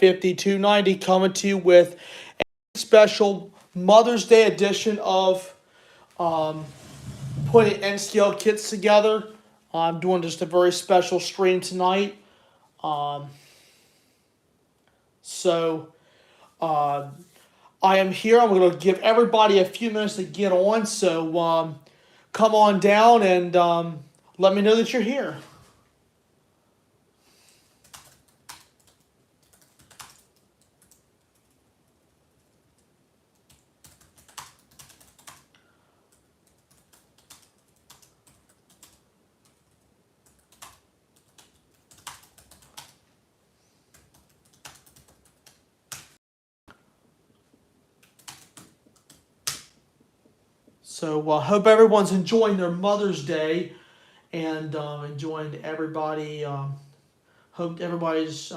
at 5290, coming to you with a special Mother's Day edition of putting N-scale kits together. I'm doing just a very special stream tonight. So I am here. I'm going to give everybody a few minutes to get on. So come on down and let me know that you're here. So hope everyone's enjoying their Mother's Day and enjoying everybody. Hope everybody's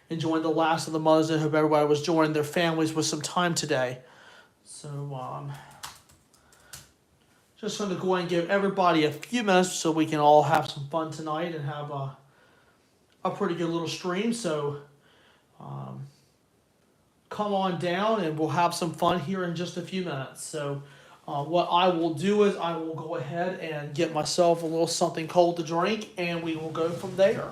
enjoying the last of the Mother's Day. Hope everybody was joining their families with some time today. So just going to go ahead and give everybody a few minutes so we can all have some fun tonight and have a pretty good little stream. So come on down and we'll have some fun here in just a few minutes. So what I will do is I will go ahead and get myself a little something cold to drink and we will go from there.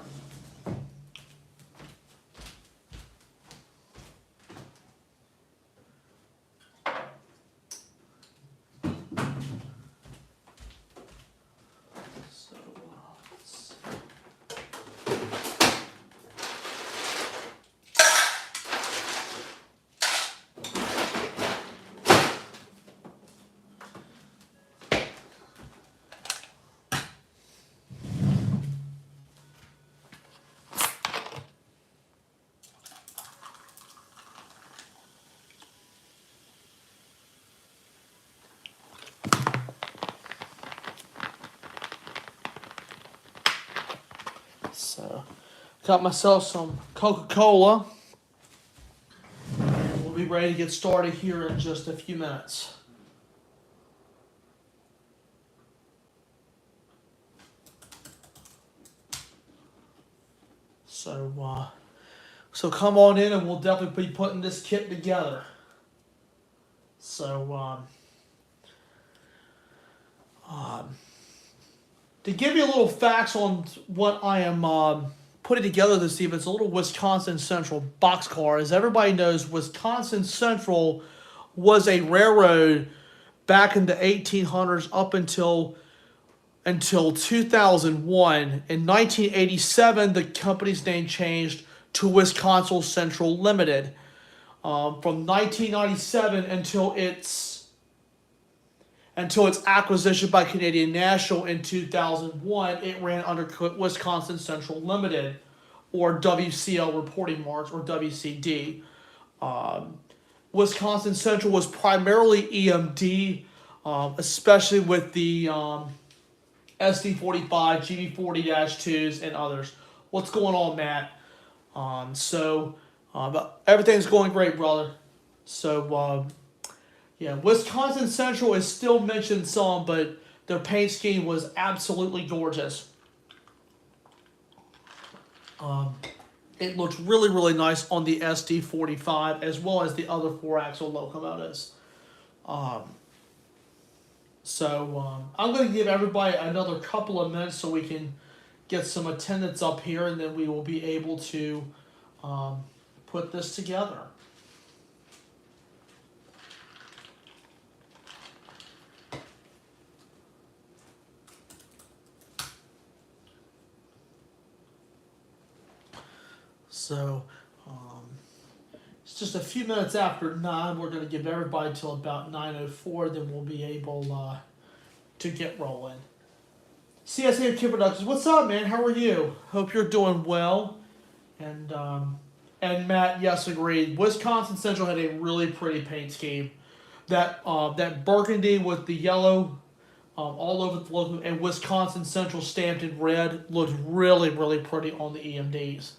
So, got myself some Coca-Cola. And we'll be ready to get started here in just a few minutes. So come on in and we'll definitely be putting this kit together. So, to give you a little facts on what I am putting together this evening, it's a little Wisconsin Central boxcar. As everybody knows, Wisconsin Central was a railroad back in the 1800s up until 2001. In 1987, the company's name changed to Wisconsin Central Limited. From 1997 until its acquisition by Canadian National in 2001, it ran under Wisconsin Central Limited, or WCL reporting marks, or WCD. Wisconsin Central was primarily EMD, especially with the SD45, GB40-2s, and others. What's going on, Matt? But everything's going great, brother. So, yeah, Wisconsin Central is still mentioned some, but their paint scheme was absolutely gorgeous. It looks really, really nice on the SD45 as well as the other 4-axle locomotives. I'm going to give everybody another couple of minutes so we can get some attendance up here, and then we will be able to put this together. So, it's just a few minutes after 9. We're going to give everybody till about 9:04. Then we'll be able to get rolling. CSA Kid Productions, what's up, man? How are you? Hope you're doing well. And Matt, yes, agreed. Wisconsin Central had a really pretty paint scheme. That burgundy with the yellow all over the logo, and Wisconsin Central stamped in red looked really, really pretty on the EMDs.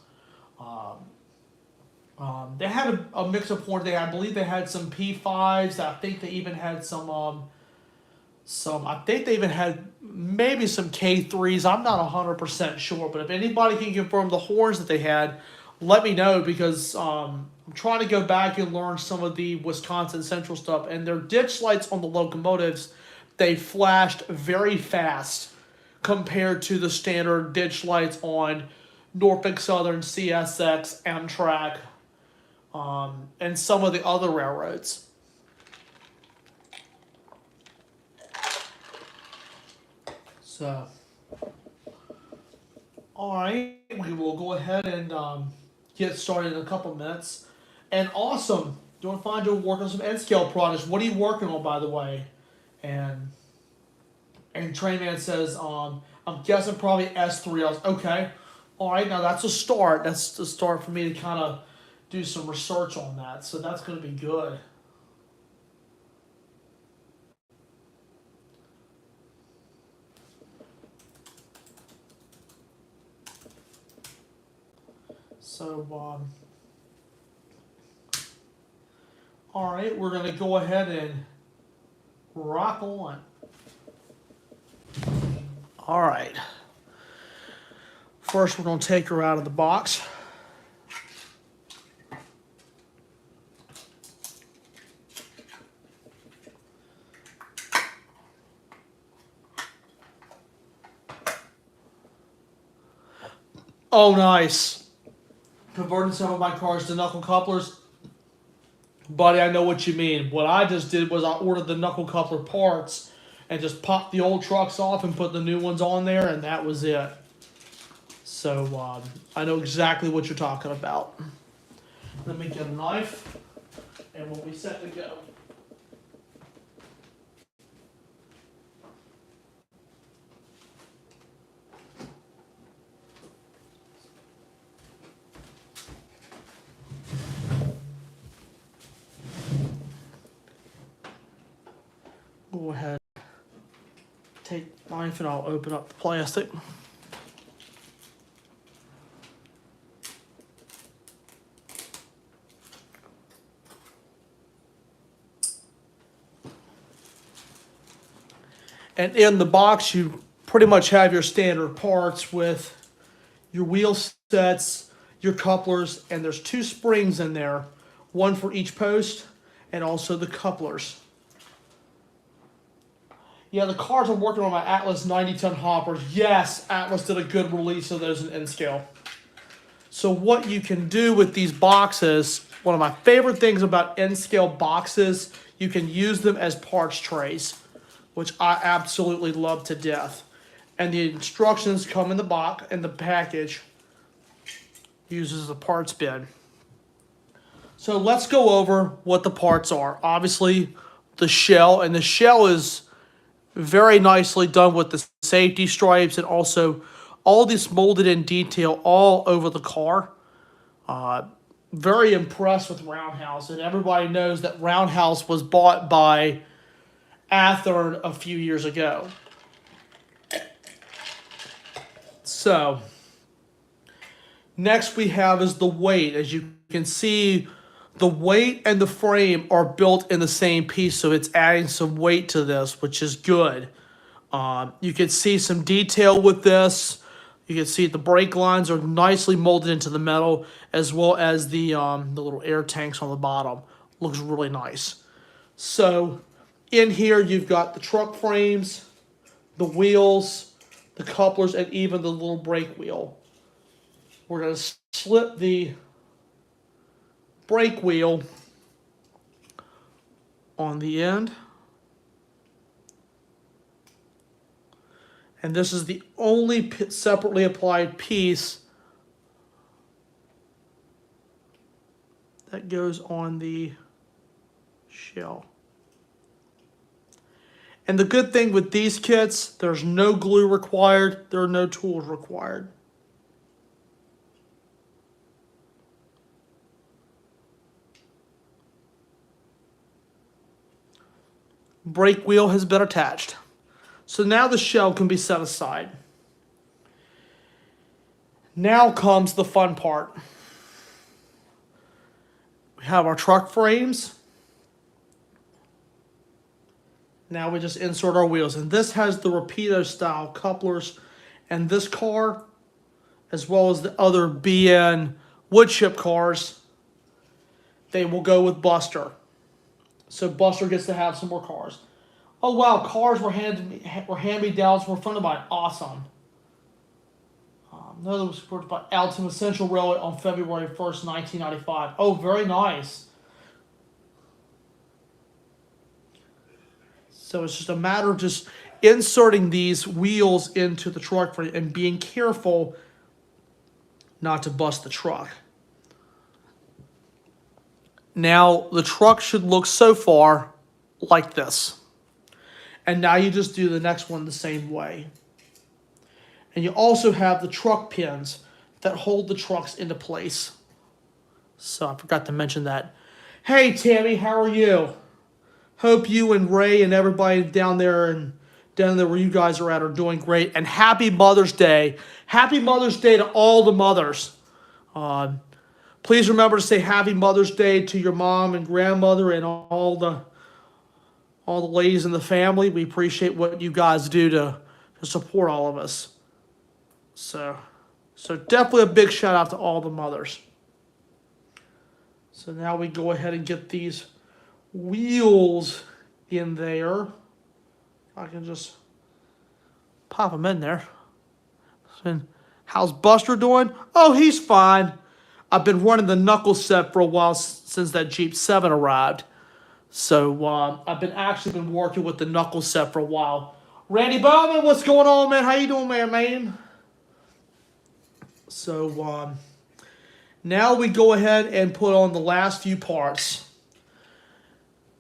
They had a mix of horns. I believe they had some P5s. I think they even had some. I think they even had maybe some K3s. I'm not 100% sure, but if anybody can confirm the horns that they had, let me know, because I'm trying to go back and learn some of the Wisconsin Central stuff. And their ditch lights on the locomotives, they flashed very fast compared to the standard ditch lights on Norfolk Southern, CSX, Amtrak, and some of the other railroads. So, all right, we will go ahead and get started in a couple minutes. And awesome, doing fine, doing work on some N scale projects. What are you working on, by the way? And Trainman says, I'm guessing probably S3Ls. Okay, all right, now that's a start. That's the start for me to kind of do some research on that. So that's going to be good. So, all right, we're going to go ahead and rock on. All right. First, we're going to take her out of the box. Oh, nice. Converting some of my cars to knuckle couplers. Buddy, I know what you mean. What I just did was I ordered the knuckle coupler parts and just popped the old trucks off and put the new ones on there, and that was it. So I know exactly what you're talking about. Let me get a knife, and we'll be set to go. Go ahead, take the knife, and I'll open up the plastic. And in the box, you pretty much have your standard parts with your wheel sets, your couplers, and there's 2 springs in there, one for each post, and also the couplers. Yeah, the cars I'm working on my Atlas 90-ton hoppers. Yes, Atlas did a good release of those in N-scale. So what you can do with these boxes, one of my favorite things about N-scale boxes, you can use them as parts trays, which I absolutely love to death. And the instructions come in the box, and the package uses the parts bin. So let's go over what the parts are. Obviously, the shell, and the shell is very nicely done with the safety stripes and also all this molded in detail all over the car. Very impressed with Roundhouse, and everybody knows that Roundhouse was bought by Athearn a few years ago. So, next we have is the weight. As you can see, the weight and the frame are built in the same piece, so it's adding some weight to this, which is good. You can see some detail with this. You can see the brake lines are nicely molded into the metal, as well as the little air tanks on the bottom. Looks really nice. So, in here you've got the truck frames, the wheels, the couplers, and even the little brake wheel. We're going to slip the brake wheel on the end. And this is the only separately applied piece that goes on the shell. And the good thing with these kits, there's no glue required, there are no tools required. Brake wheel has been attached. So now the shell can be set aside. Now comes the fun part. We have our truck frames. Now we just insert our wheels. And this has the Rapido style couplers. And this car, as well as the other BN wood chip cars, they will go with Buster. So Buster gets to have some more cars. Oh wow, cars were hand-me-downs were funded by awesome. Another was supported by Alton Central Railway on February 1st, 1995. Oh, very nice. So it's just a matter of just inserting these wheels into the truck and being careful not to bust the truck. Now, the truck should look so far like this. And now you just do the next one the same way. And you also have the truck pins that hold the trucks into place. So I forgot to mention that. Hey, Tammy, how are you? Hope you and Ray and everybody down there where you guys are at are doing great. And happy Mother's Day. Happy Mother's Day to all the mothers. Please remember to say happy Mother's Day to your mom and grandmother and all the ladies in the family. We appreciate what you guys do to support all of us. So definitely a big shout out to all the mothers. So now we go ahead and get these wheels in there. I can just pop them in there. And how's Buster doing? Oh, he's fine. I've been running the knuckle set for a while since that Jeep 7 arrived. So I've been working with the knuckle set for a while. Randy Bowman, what's going on, man? How you doing, man? So now we go ahead and put on the last few parts.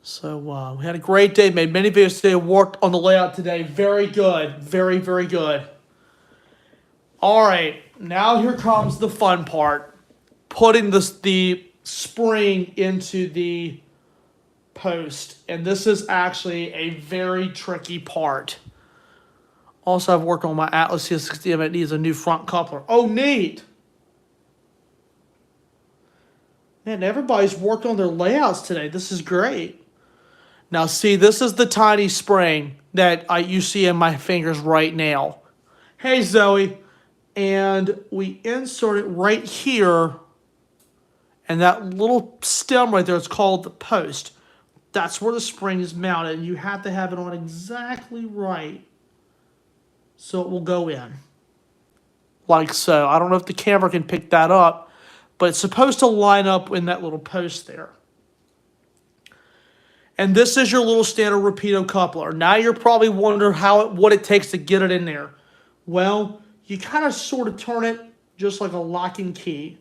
So we had a great day. Made many videos today. Worked on the layout today. Very good. Very, very good. All right. Now here comes the fun part. Putting the spring into the post. And this is actually a very tricky part. Also, I've worked on my Atlas CS60M. It needs a new front coupler. Oh, neat. Man, everybody's worked on their layouts today. This is great. Now, see, this is the tiny spring that you see in my fingers right now. Hey, Zoe. And we insert it right here. And that little stem right there, it's called the post. That's where the spring is mounted. And you have to have it on exactly right, so it will go in. Like so. I don't know if the camera can pick that up, but it's supposed to line up in that little post there. And this is your little standard Rapido coupler. Now you're probably wondering what it takes to get it in there. Well, you kind of sort of turn it just like a lock and key.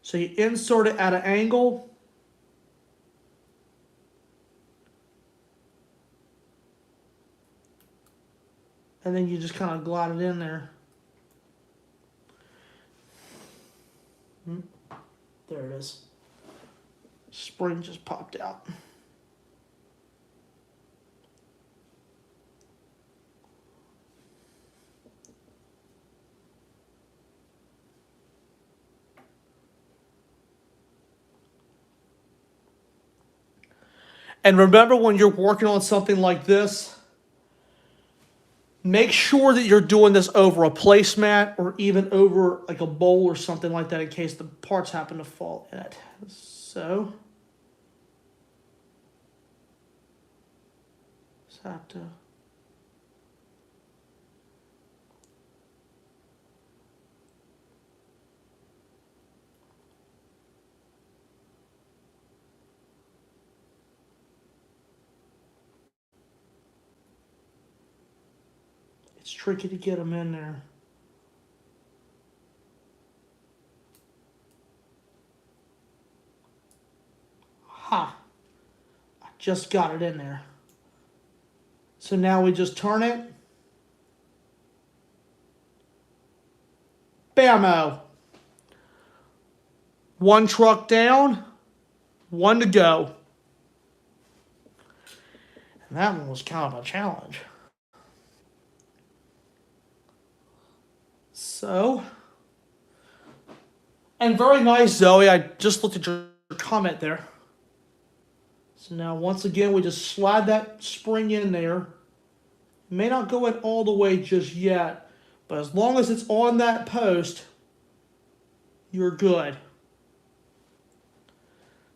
So you insert it at an angle. And then you just kind of glide it in there. There it is. Spring just popped out. And remember, when you're working on something like this, make sure that you're doing this over a placemat or even over like a bowl or something like that in case the parts happen to fall in it. So, just have to. It's tricky to get them in there. Ha! I just got it in there. So now we just turn it. Bammo! One truck down, one to go. And that one was kind of a challenge. So, and very nice, Zoe. I just looked at your comment there. So now, once again, we just slide that spring in there. It may not go in all the way just yet, but as long as it's on that post, you're good.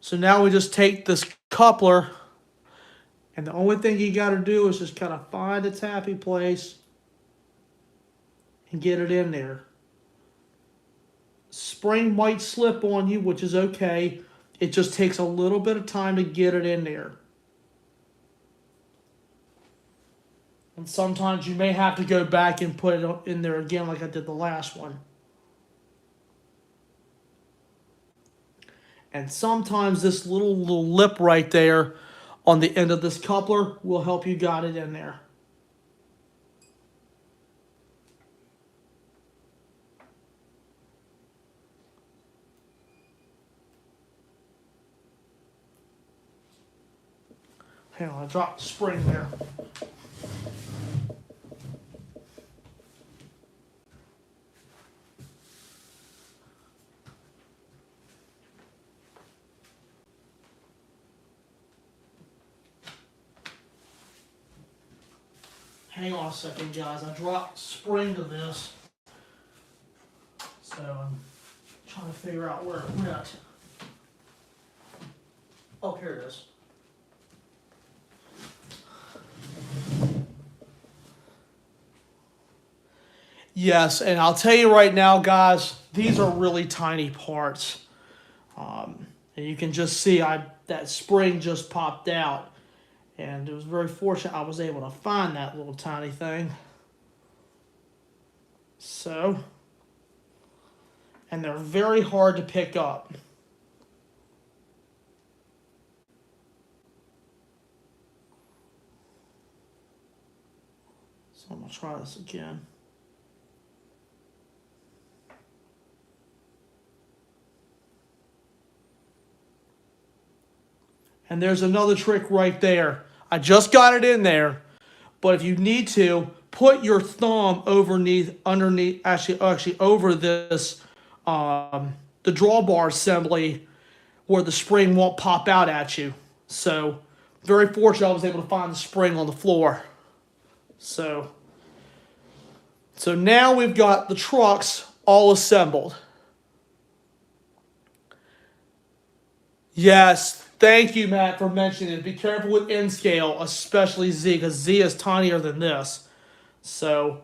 So now we just take this coupler, and the only thing you got to do is just kind of find its happy place and get it in there. Spring might slip on you, which is okay. It just takes a little bit of time to get it in there. And sometimes you may have to go back and put it in there again like I did the last one. And sometimes this little lip right there on the end of this coupler will help you got it in there. Hang on, I dropped the spring there. Hang on a second, guys. I dropped the spring to this. So I'm trying to figure out where it went. Oh, here it is. Yes, and I'll tell you right now, guys, these are really tiny parts. And you can just see that spring just popped out. And it was very fortunate I was able to find that little tiny thing. So, and they're very hard to pick up. So I'm going to try this again. And there's another trick right there. I just got it in there, but if you need to, put your thumb underneath, actually over this, the drawbar assembly where the spring won't pop out at you. So, very fortunate I was able to find the spring on the floor. So now we've got the trucks all assembled. Yes, thank you, Matt, for mentioning it. Be careful with N scale, especially Z, because Z is tinier than this. So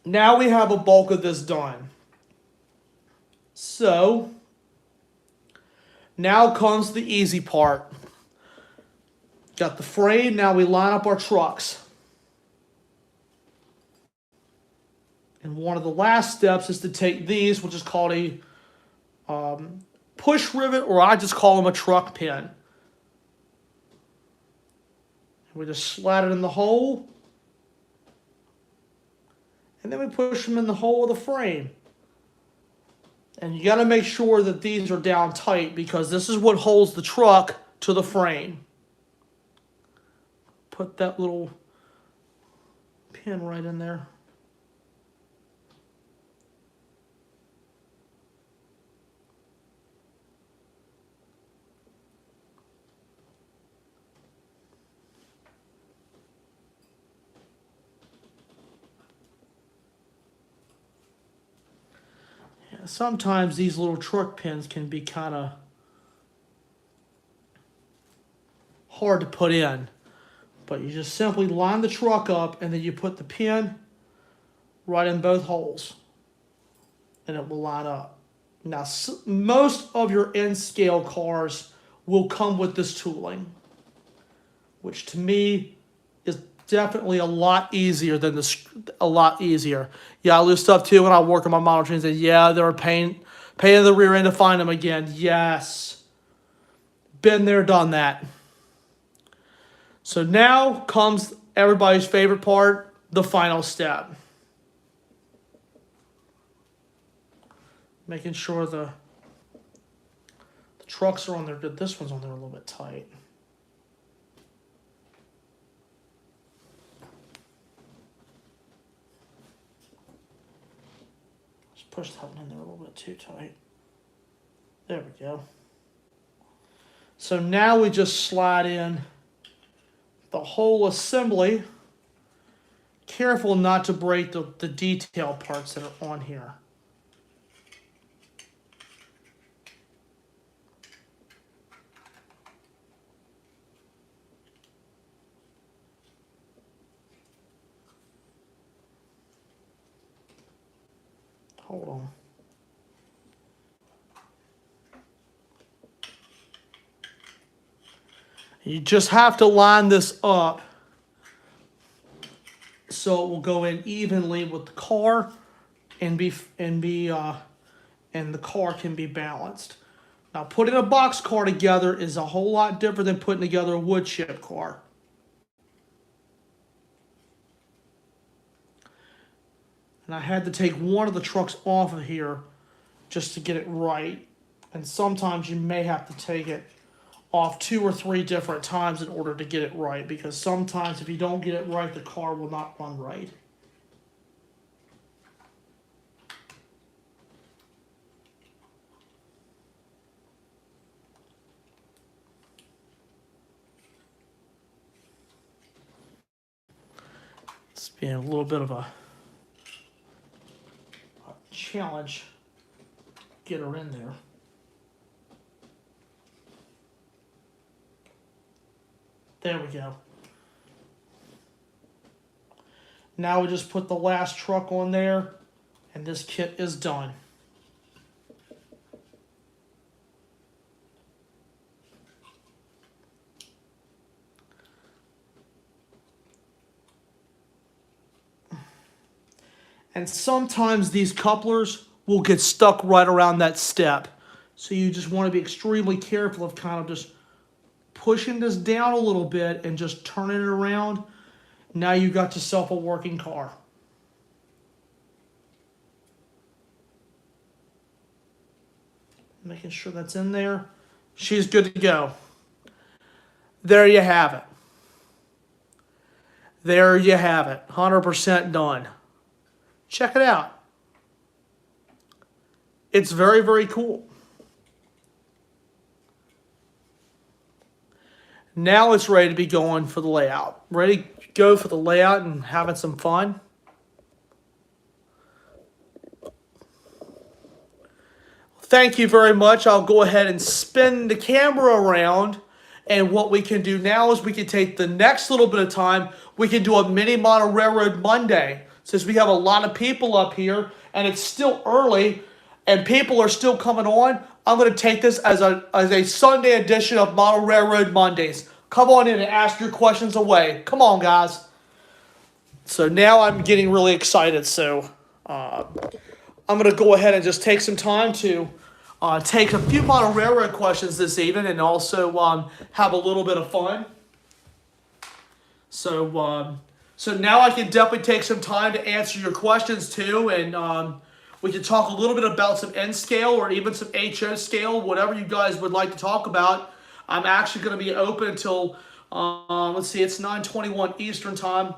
now we have a bulk of this done. So now comes the easy part. Got the frame, now we line up our trucks. And one of the last steps is to take these, which is called a push rivet, or I just call them a truck pin. We just slide it in the hole, and then we push them in the hole of the frame. And you got to make sure that these are down tight, because this is what holds the truck to the frame. Put that little pin right in there. Sometimes these little truck pins can be kind of hard to put in, but you just simply line the truck up and then you put the pin right in both holes and it will line up. Now, most of your N-scale cars will come with this tooling, which to me is definitely a lot easier than this. A lot easier. Yeah, I lose stuff too when I work on my model trains. And yeah, they're a pain in the rear end to find them again. Yes, been there, done that. So now comes everybody's favorite part, the final step. Making sure the trucks are on there. This one's on there a little bit tight. Push that one in there a little bit too tight. There we go. So now we just slide in the whole assembly. Careful not to break the detail parts that are on here. Hold on. You just have to line this up so it will go in evenly with the car and the car can be balanced. Now, putting a box car together is a whole lot different than putting together a wood chip car. And I had to take one of the trucks off of here just to get it right. And sometimes you may have to take it off 2 or 3 different times in order to get it right, because sometimes if you don't get it right, the car will not run right. It's been a little bit of a challenge to get her in there. There we go. Now we just put the last truck on there, and this kit is done. And sometimes these couplers will get stuck right around that step. So you just want to be extremely careful of kind of just pushing this down a little bit and just turning it around. Now you got yourself a working car. Making sure that's in there. She's good to go. There you have it. There you have it. 100% done. Check it out. It's very, very cool. Now it's ready to be going for the layout. Ready to go for the layout and having some fun. Thank you very much. I'll go ahead and spin the camera around. And what we can do now is we can take the next little bit of time. We can do a mini model railroad Monday. Since we have a lot of people up here and it's still early and people are still coming on, I'm going to take this as a Sunday edition of Model Railroad Mondays. Come on in and ask your questions away. Come on, guys. So now I'm getting really excited. So I'm going to go ahead and just take some time to take a few Model Railroad questions this evening and also have a little bit of fun. So now I can definitely take some time to answer your questions too, and we can talk a little bit about some N scale or even some HO scale, whatever you guys would like to talk about. I'm actually going to be open until, let's see, it's 9:21 Eastern time.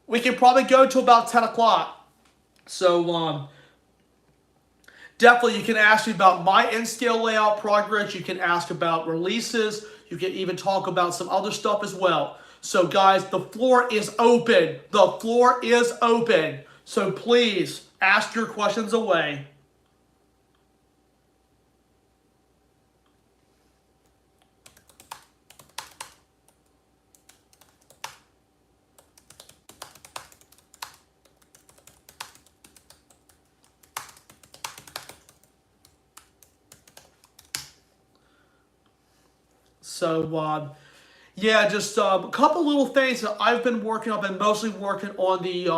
We can probably go to about 10 o'clock. So definitely you can ask me about my N scale layout progress. You can ask about releases. You can even talk about some other stuff as well. So guys, the floor is open. The floor is open. So please ask your questions away. So, yeah, just a couple little things that I've been working on. I've been mostly working on the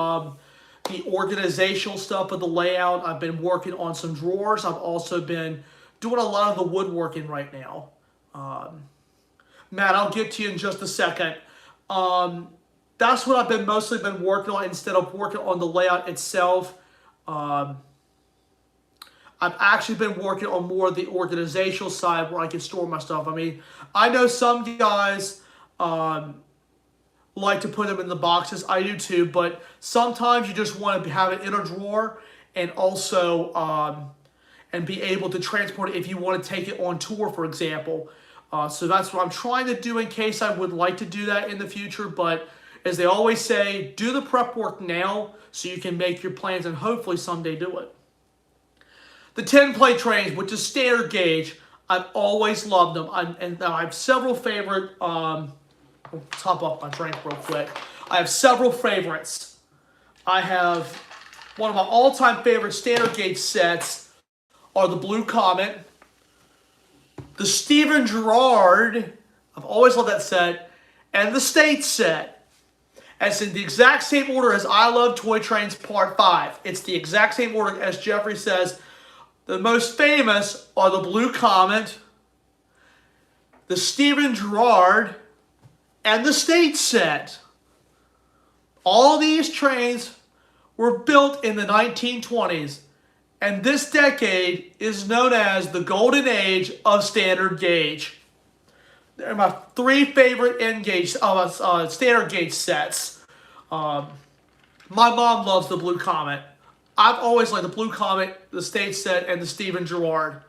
organizational stuff of the layout. I've been working on some drawers. I've also been doing a lot of the woodworking right now. Matt, I'll get to you in just a second. That's what I've been mostly been working on instead of working on the layout itself. I've actually been working on more of the organizational side where I can store my stuff. I mean, I know some guys like to put them in the boxes. I do too, but sometimes you just want to have it in a drawer and also and be able to transport it if you want to take it on tour, for example. So that's what I'm trying to do in case I would like to do that in the future. But as they always say, do the prep work now so you can make your plans and hopefully someday do it. The 10-plate trains, which is standard gauge, I've always loved them. And I have several favorite, I'll top off my drink real quick. I have several favorites. I have One of my all-time favorite standard gauge sets are the Blue Comet, the Stephen Girard, I've always loved that set, and the State set. And it's in the exact same order as I Love Toy Trains Part 5. It's the exact same order as Jeffrey says. The most famous are the Blue Comet, the Stephen Girard, and the State set. All these trains were built in the 1920s, and this decade is known as the golden age of standard gauge. They're my 3 favorite standard gauge sets. My mom loves the Blue Comet. I've always liked the Blue Comet, the State set, and the Stephen Girard.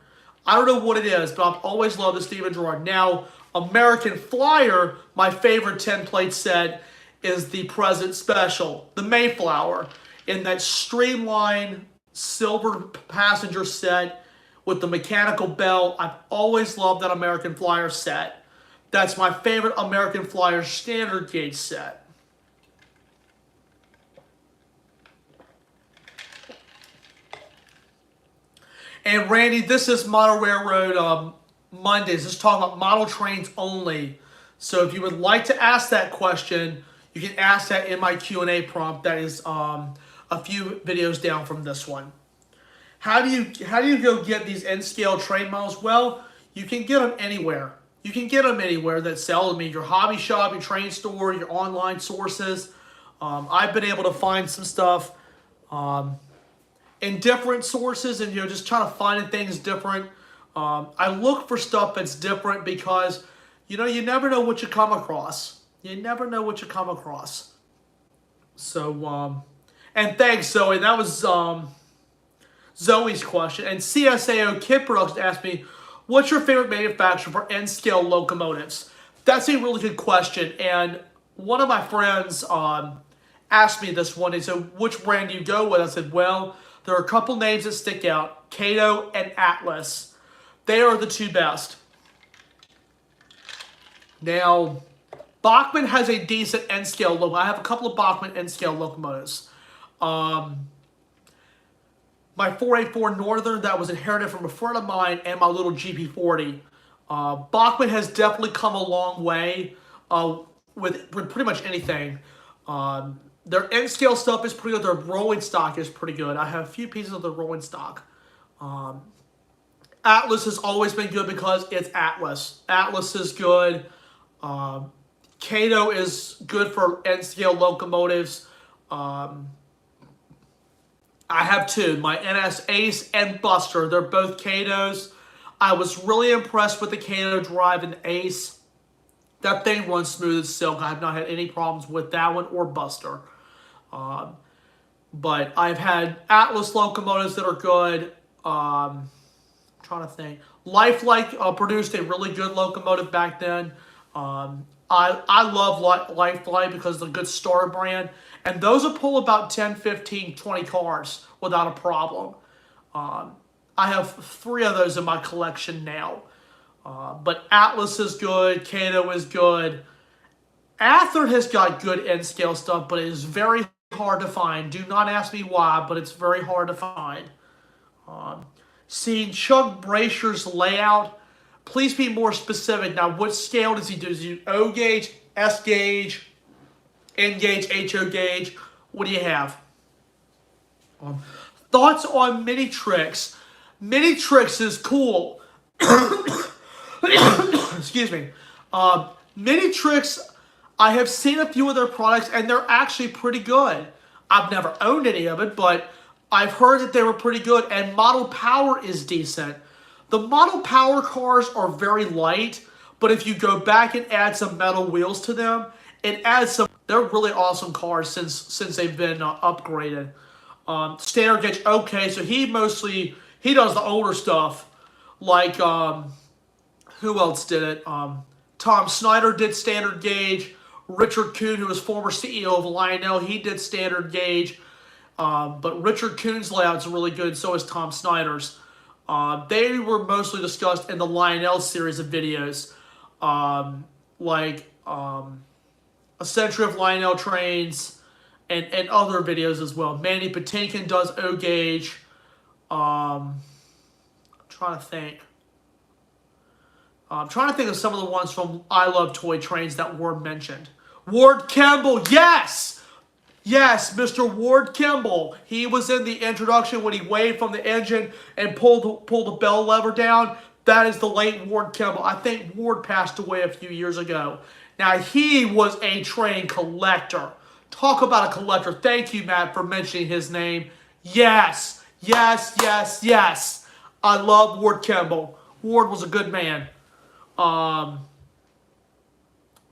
I don't know what it is, but I've always loved the Stephen Girard. Now, American Flyer, my favorite 10-plate set, is the present special, the Mayflower, in that streamlined silver passenger set with the mechanical bell. I've always loved that American Flyer set. That's my favorite American Flyer standard gauge set. And Randy, this is Model Railroad Mondays. This is talking about model trains only. So if you would like to ask that question, you can ask that in my Q&A prompt. That is a few videos down from this one. How do you go get these N-scale train models? Well, you can get them anywhere. You can get them anywhere that sell them in your hobby shop, your train store, your online sources. I've been able to find some stuff in different sources, and just trying to find things different. I look for stuff that's different because you never know what you come across. You never know what you come across. So and thanks, Zoe. That was Zoe's question. And CSAO Kid Productions asked me, what's your favorite manufacturer for N-scale locomotives? That's a really good question. And one of my friends asked me this one. He said, which brand do you go with? I said, well, there are a couple names that stick out. Kato and Atlas. They are the 2 best. Now, Bachmann has a decent N-scale locomotive. I have a couple of Bachmann N-scale locomotives. My 484 Northern that was inherited from a friend of mine, and my little GP40. Bachmann has definitely come a long way with pretty much anything. Their N-scale stuff is pretty good. Their rolling stock is pretty good. I have a few pieces of the rolling stock. Atlas has always been good because it's Atlas. Atlas is good. Kato is good for N-scale locomotives. I have 2, my NS Ace and Buster. They're both Katos. I was really impressed with the Kato drive and Ace. That thing runs smooth as silk. I have not had any problems with that one or Buster. But I've had Atlas locomotives that are good. I'm trying to think. Lifelike produced a really good locomotive back then. I love Lifelike because it's a good starter brand. And those will pull about 10, 15, 20 cars without a problem. I have 3 of those in my collection now. But Atlas is good. Kato is good. Athearn has got good N-scale stuff, but it is very hard to find. Do not ask me why, but it's very hard to find. Seeing Chuck Brasher's layout, please be more specific. Now, what scale does he do? Does he do O gauge, S gauge, N gauge, HO gauge? What do you have? Thoughts on Mini Tricks? Mini Tricks is cool. Excuse me. Mini Tricks, I have seen a few of their products, and they're actually pretty good. I've never owned any of it, but I've heard that they were pretty good, and model power is decent. The model power cars are very light, but if you go back and add some metal wheels to them, it adds some. They're really awesome cars since they've been upgraded. Standard gauge, okay, so he does the older stuff, like who else did it? Tom Snyder did standard gauge. Richard Kuhn, who was former CEO of Lionel, he did standard gauge. But Richard Kuhn's layout's really good, so is Tom Snyder's. They were mostly discussed in the Lionel series of videos, like A Century of Lionel Trains, and other videos as well. Manny Patinkin does O-Gauge. I'm trying to think. I'm trying to think of some of the ones from I Love Toy Trains that were mentioned. Ward Kimball, yes! Yes, Mr. Ward Kimball. He was in the introduction when he waved from the engine and pulled the bell lever down. That is the late Ward Kimball. I think Ward passed away a few years ago. Now, he was a train collector. Talk about a collector. Thank you, Matt, for mentioning his name. Yes, yes, yes, yes. I love Ward Kimball. Ward was a good man.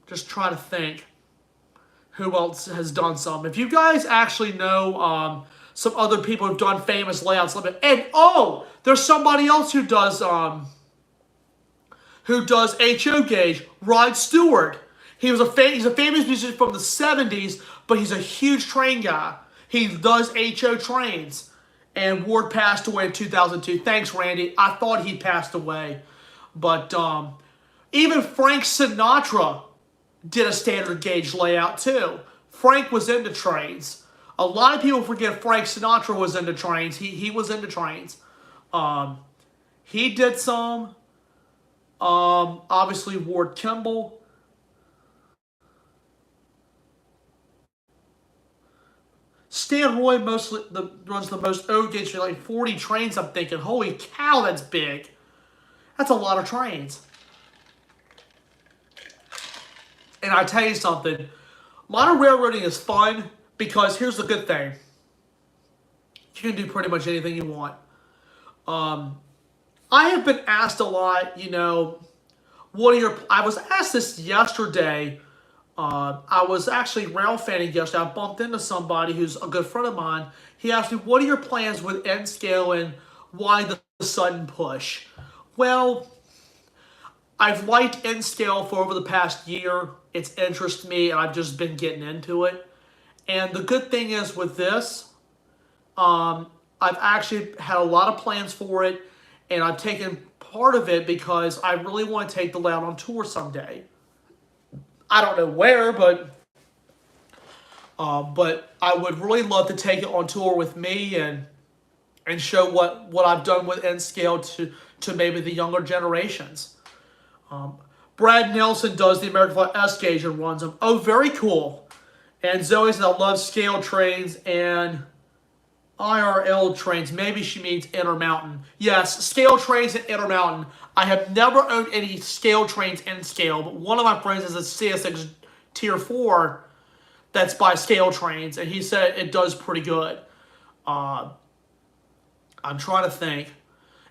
Just trying to think who else has done some. If you guys actually know some other people who've done famous layouts, let me. And oh, there's somebody else who does HO gauge. Rod Stewart. He's a famous musician from the 70s, but he's a huge train guy. He does HO trains. And Ward passed away in 2002. Thanks, Randy. I thought he passed away. But even Frank Sinatra did a standard gauge layout too. Frank was into trains. A lot of people forget Frank Sinatra was into trains. He was into trains. He did some. Obviously Ward Kimball. Stan Roy runs the most O-Gauge, like 40 trains. I'm thinking, holy cow, that's big. That's a lot of trains. And I tell you something, modern railroading is fun because here's the good thing. You can do pretty much anything you want. I have been asked a lot, you know, I was asked this yesterday. I was actually rail fanning yesterday. I bumped into somebody who's a good friend of mine. He asked me, what are your plans with N-Scale and why the sudden push? Well, I've liked N-Scale for over the past year. It's interested me, and I've just been getting into it. And the good thing is with this, I've actually had a lot of plans for it, and I've taken part of it because I really want to take the layout on tour someday. I don't know where, but I would really love to take it on tour with me and show what I've done with N-Scale to maybe the younger generations. Brad Nelson does the American Flag S-Gauge and runs them. Oh, very cool. And Zoe says, I love scale trains and IRL trains. Maybe she means Intermountain. Yes, scale trains and Intermountain. I have never owned any scale trains in scale, but one of my friends has a CSX Tier 4 that's by scale trains, and he said it does pretty good. I'm trying to think.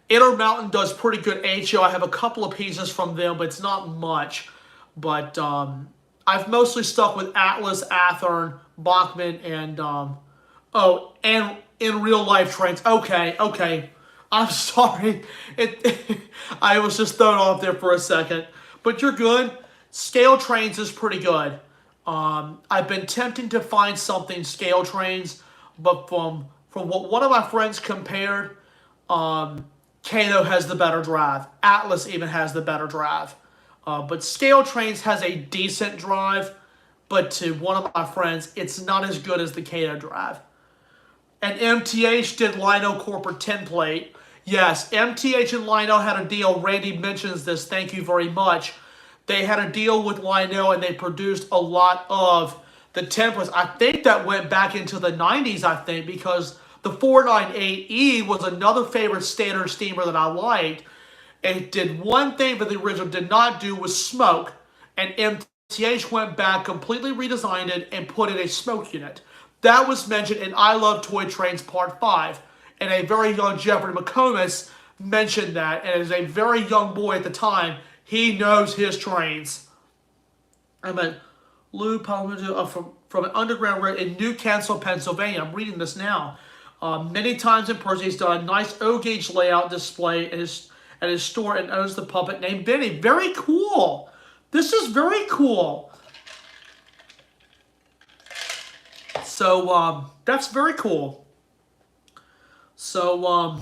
Intermountain does pretty good HO. I have a couple of pieces from them, but it's not much. But I've mostly stuck with Atlas, Athearn, Bachmann, and and in real life trains. Okay. I'm sorry. I was just thrown off there for a second. But you're good. Scale trains is pretty good. I've been tempting to find something scale trains, but from what one of my friends compared, Kato has the better drive. Atlas even has the better drive. But scale trains has a decent drive, but to one of my friends, it's not as good as the Kato drive. And MTH did Lino corporate template. Yes, MTH and Lino had a deal. Randy mentions this. Thank you very much. They had a deal with Lino, and they produced a lot of the templates. I think that went back into the 90s, I think, because the 498E was another favorite standard steamer that I liked. It did one thing that the original did not do was smoke. And MTH went back, completely redesigned it, and put in a smoke unit. That was mentioned in I Love Toy Trains Part 5. And a very young Jeffrey McComas mentioned that. And as a very young boy at the time, he knows his trains. I mean, Lou Palomino from an underground road in Newcastle, Pennsylvania. I'm reading this now. Many times in person, he's done a nice O-Gauge layout display at his store and owns the puppet named Benny. Very cool. This is very cool. So, that's very cool. So,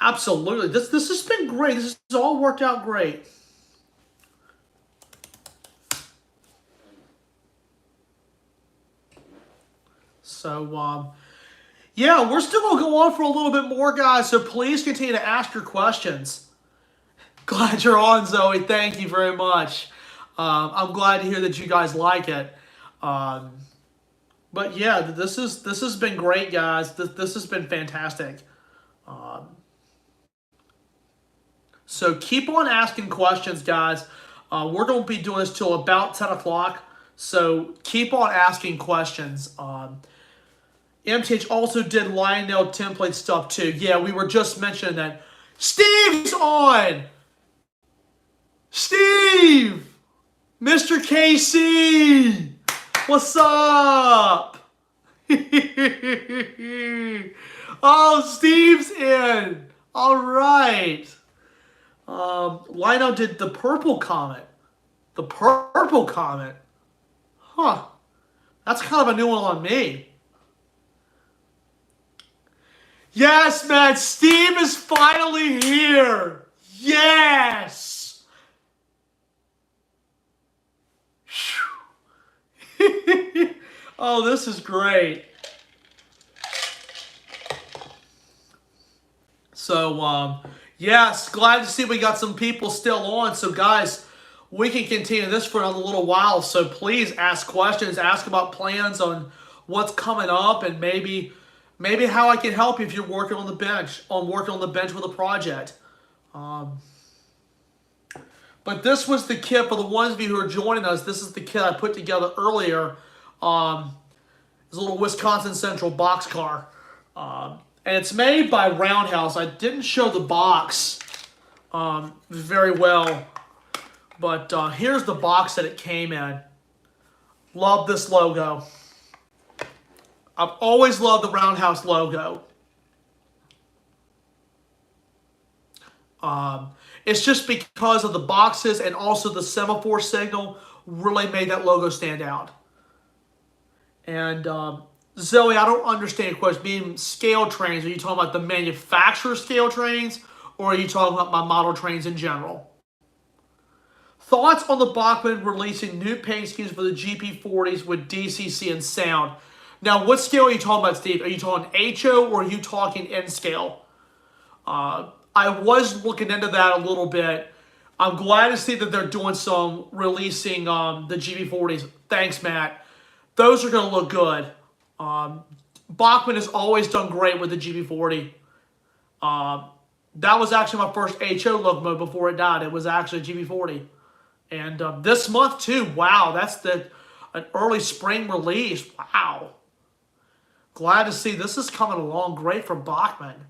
absolutely. This has been great. This has all worked out great. So, yeah, we're still going to go on for a little bit more, guys. So please continue to ask your questions. Glad you're on, Zoe. Thank you very much. I'm glad to hear that you guys like it. But yeah, this has been great, guys. This has been fantastic. So keep on asking questions, guys. We're going to be doing this till about 10 o'clock. So keep on asking questions. MTH also did Lionel template stuff too. Yeah, we were just mentioning that. Steve's on! Steve! Mr. KC! What's up? Oh, Steve's in. All right. Lionel did the purple comet. The purple comet. Huh. That's kind of a new one on me. Yes, man. Steve is finally here. Yes. Oh, this is great. So, yes, glad to see we got some people still on. So, guys, we can continue this for another little while. So, please ask questions. Ask about plans on what's coming up and maybe how I can help you if you're working on the bench, with a project. But this was the kit for the ones of you who are joining us. This is the kit I put together earlier. It's a little Wisconsin Central Boxcar. And it's made by Roundhouse. I didn't show the box very well. But here's the box that it came in. Love this logo. I've always loved the Roundhouse logo. It's just because of the boxes and also the semaphore signal really made that logo stand out. And Zoe, I don't understand your question. Being scale trains, are you talking about the manufacturer scale trains or are you talking about my model trains in general? Thoughts on the Bachmann releasing new paint schemes for the GP40s with DCC and sound? Now, what scale are you talking about, Steve? Are you talking HO or are you talking N scale? I was looking into that a little bit. I'm glad to see that they're doing releasing the GP40s. Thanks, Matt. Those are going to look good. Bachmann has always done great with the GP40. That was actually my first HO locomotive before it died. It was actually a GP40. And this month, too. Wow, that's an early spring release. Wow. Glad to see this is coming along great for Bachmann.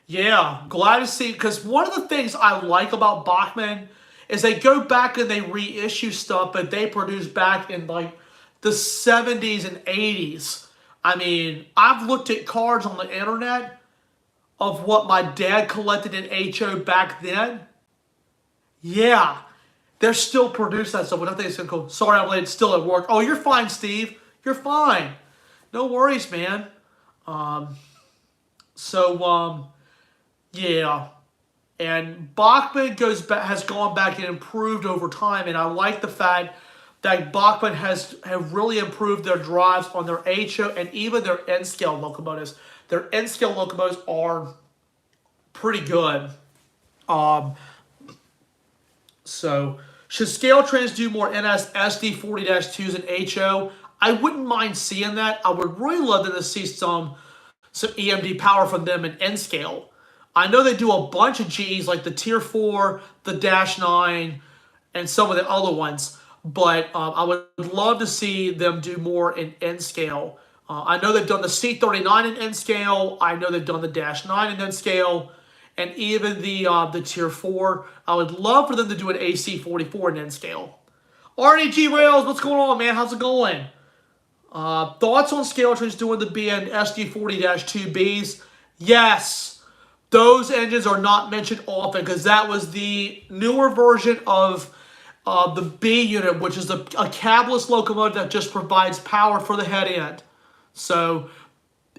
Yeah, glad to see, because one of the things I like about Bachmann is they go back and they reissue stuff, but they produce back in like the 70s and 80s. I mean, I've looked at cards on the internet of what my dad collected in HO back then. Yeah, they're still producing that stuff. But I think it's going to go, sorry I'm late, it's still at work. Oh, you're fine, Steve. You're fine. No worries, man. Yeah. And Bachmann has gone back and improved over time, and I like the fact that Bachmann have really improved their drives on their HO and even their N-scale locomotives. Their N-scale locomotives are pretty good. So, should scale trains do more NS SD40-2s and HO? I wouldn't mind seeing that. I would really love to see some EMD power from them in N-scale. I know they do a bunch of Gs like the Tier 4, the Dash 9, and some of the other ones. But I would love to see them do more in N-scale. I know they've done the C39 in N-scale. I know they've done the Dash 9 in N-scale. And even the Tier 4. I would love for them to do an AC44 in N-scale. RDG Rails, what's going on, man? How's it going? Thoughts on scale trains doing the BN SD40-2Bs? Yes. Those engines are not mentioned often because that was the newer version of the B unit, which is a cabless locomotive that just provides power for the head end. So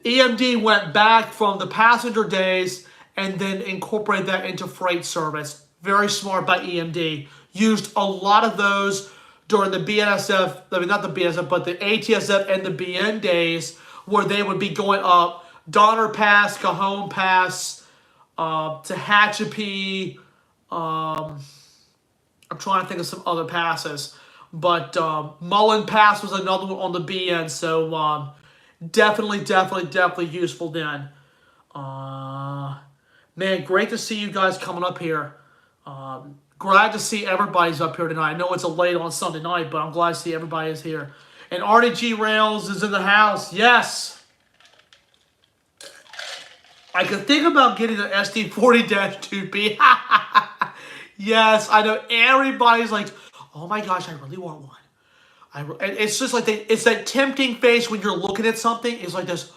EMD went back from the passenger days and then incorporated that into freight service. Very smart by EMD. Used a lot of those during the BNSF, I mean, not the BNSF, but the ATSF and the BN days, where they would be going up Donner Pass, Cajon Pass, Tehachapi. I'm trying to think of some other passes. But Mullen Pass was another one on the BN, so definitely useful then. Man, great to see you guys coming up here. Glad to see everybody's up here tonight. I know it's a late on Sunday night, but I'm glad to see everybody is here. And RDG Rails is in the house. Yes. I could think about getting an SD40-2B. Yes, I know everybody's like, oh my gosh, I really want one. And it's just like it's that tempting face when you're looking at something. It's like this,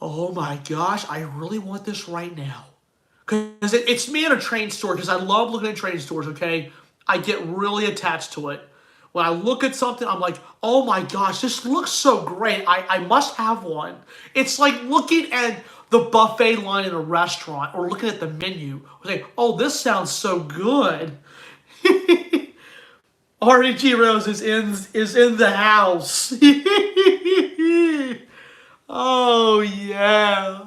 oh my gosh, I really want this right now. Because it's me in a train store, because I love looking at train stores, okay? I get really attached to it. When I look at something, I'm like, oh my gosh, this looks so great. I must have one. It's like looking at the buffet line in a restaurant or looking at the menu. Like, oh, this sounds so good. RNG Rose is in the house. Oh, yeah.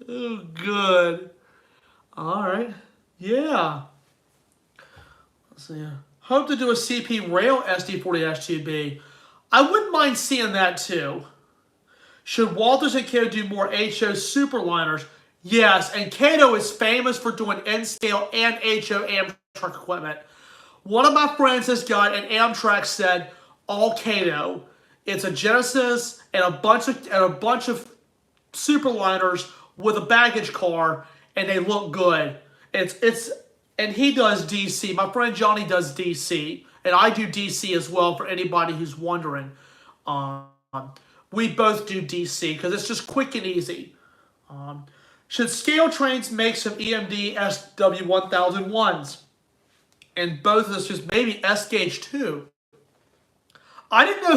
Oh, good. All right. Yeah. Let's see. Hope to do a CP Rail SD40-2B. I wouldn't mind seeing that too. Should Walters and Cato do more HO superliners? Yes, and Cato is famous for doing N-scale and HO Amtrak equipment. One of my friends has got an Amtrak set, all Cato. It's a Genesis and a bunch of superliners with a baggage car, and they look good. And he does DC. My friend Johnny does DC, and I do DC as well. For anybody who's wondering, we both do DC because it's just quick and easy. Should scale trains make some EMD SW1001s? And both of us just maybe S gauge too. I didn't know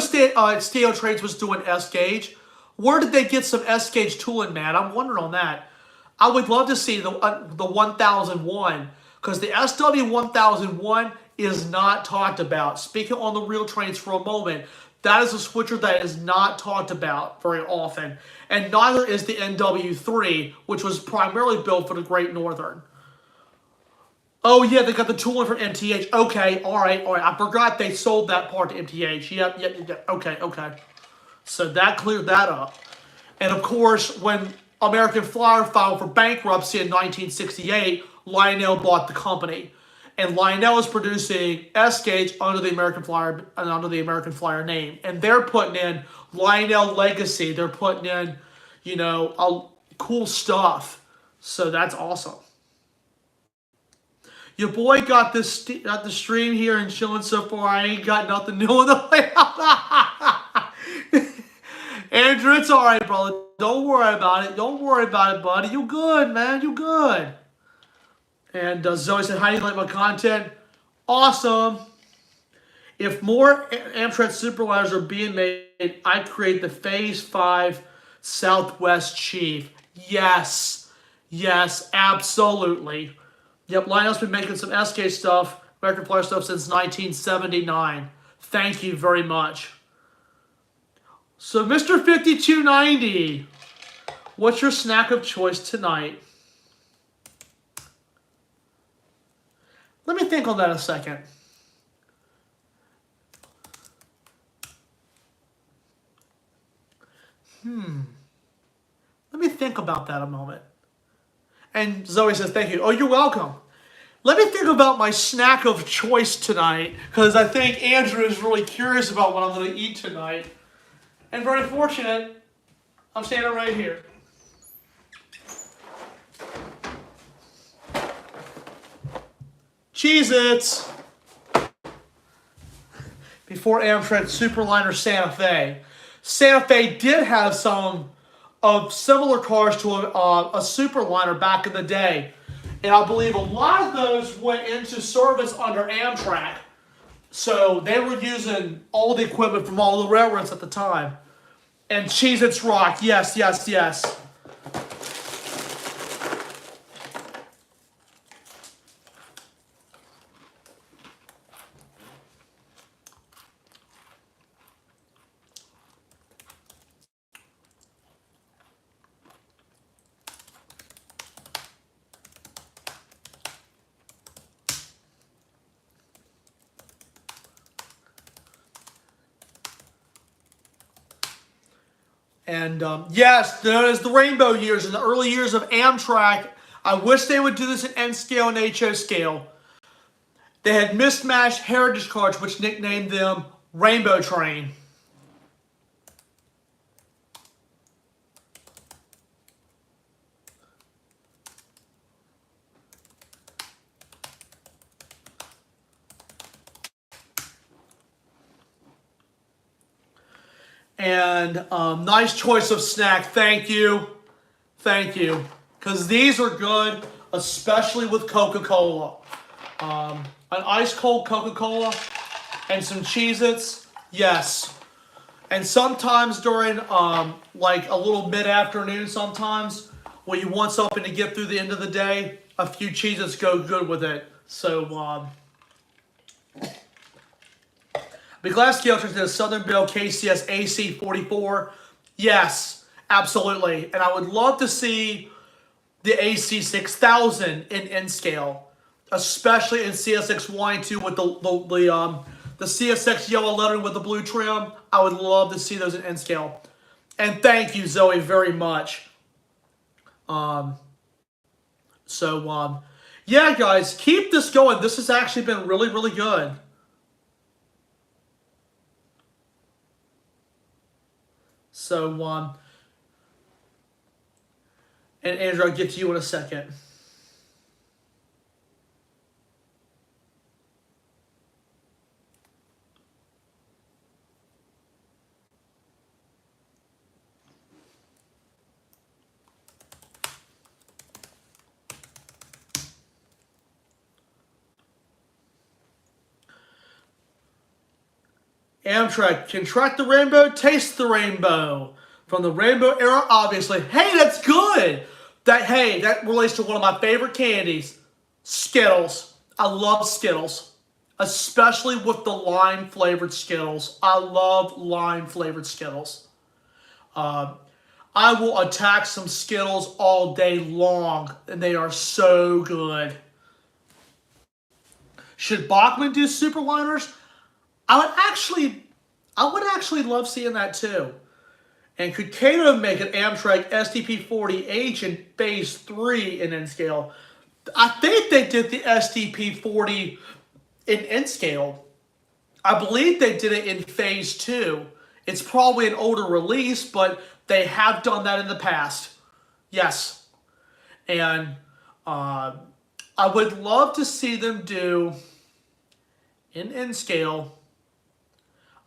scale trains was doing S gauge. Where did they get some S gauge tooling, man? I'm wondering on that. I would love to see the 1001, because the SW1001 is not talked about. Speaking on the real trains for a moment, that is a switcher that is not talked about very often. And neither is the NW3, which was primarily built for the Great Northern. Oh, yeah, they got the tooling from MTH. Okay, all right. I forgot they sold that part to MTH. Yep. Okay. So that cleared that up. And, of course, when American Flyer filed for bankruptcy in 1968, Lionel bought the company. And Lionel is producing S-Gauge under the American Flyer and under the American Flyer name. And they're putting in Lionel Legacy. They're putting in, cool stuff. So that's awesome. Your boy got the stream here and chilling so far. I ain't got nothing new on the way out. Andrew, it's all right, brother. Don't worry about it. Don't worry about it, buddy. You good, man. You good. And Zoe said, how do you like my content? Awesome. If more Amtrak superliners are being made, I create the Phase 5 Southwest Chief. Yes, absolutely. Yep, Lionel's been making some SK stuff, American Flyer stuff, since 1979. Thank you very much. So, Mr. 5290, what's your snack of choice tonight? Let me think on that a second. Let me think about that a moment. And Zoe says, thank you. Oh, you're welcome. Let me think about my snack of choice tonight, because I think Andrew is really curious about what I'm going to eat tonight. And very fortunate, I'm standing right here. Cheez-Its! Before Amtrak Superliner Santa Fe. Santa Fe did have some of similar cars to a Superliner back in the day. And I believe a lot of those went into service under Amtrak. So they were using all the equipment from all the railroads at the time. And Cheez-Its rock. Yes. And yes, known as the rainbow years, in the early years of Amtrak, I wish they would do this in N scale and HO scale. They had mismatched heritage cards, which nicknamed them Rainbow Train. And nice choice of snack. Thank you. Thank you. Because these are good, especially with Coca-Cola. An ice cold Coca-Cola and some Cheez-Its. Yes. And sometimes during like a little mid-afternoon sometimes when you want something to get through the end of the day, a few Cheez-Its go good with it. So the glass scale turns into Southern Bell KCS AC 44. Yes, absolutely. And I would love to see the AC 6000 in N scale, especially in CSX 1 and 2 with the CSX yellow lettering with the blue trim. I would love to see those in N scale. And thank you, Zoe, very much. Yeah, guys, keep this going. This has actually been really, really good. So, and Andrew, I'll get to you in a second. Amtrak, can track the rainbow, taste the rainbow. From the rainbow era, obviously. Hey, that's good. That relates to one of my favorite candies, Skittles. I love Skittles, especially with the lime-flavored Skittles. I love lime-flavored Skittles. I will attack some Skittles all day long, and they are so good. Should Bachman do superliners? I would actually love seeing that too. And could Kato make an Amtrak SDP40H in Phase 3 in N scale? I think they did the SDP40 in N scale. I believe they did it in Phase 2. It's probably an older release, but they have done that in the past. Yes. And I would love to see them do in N scale.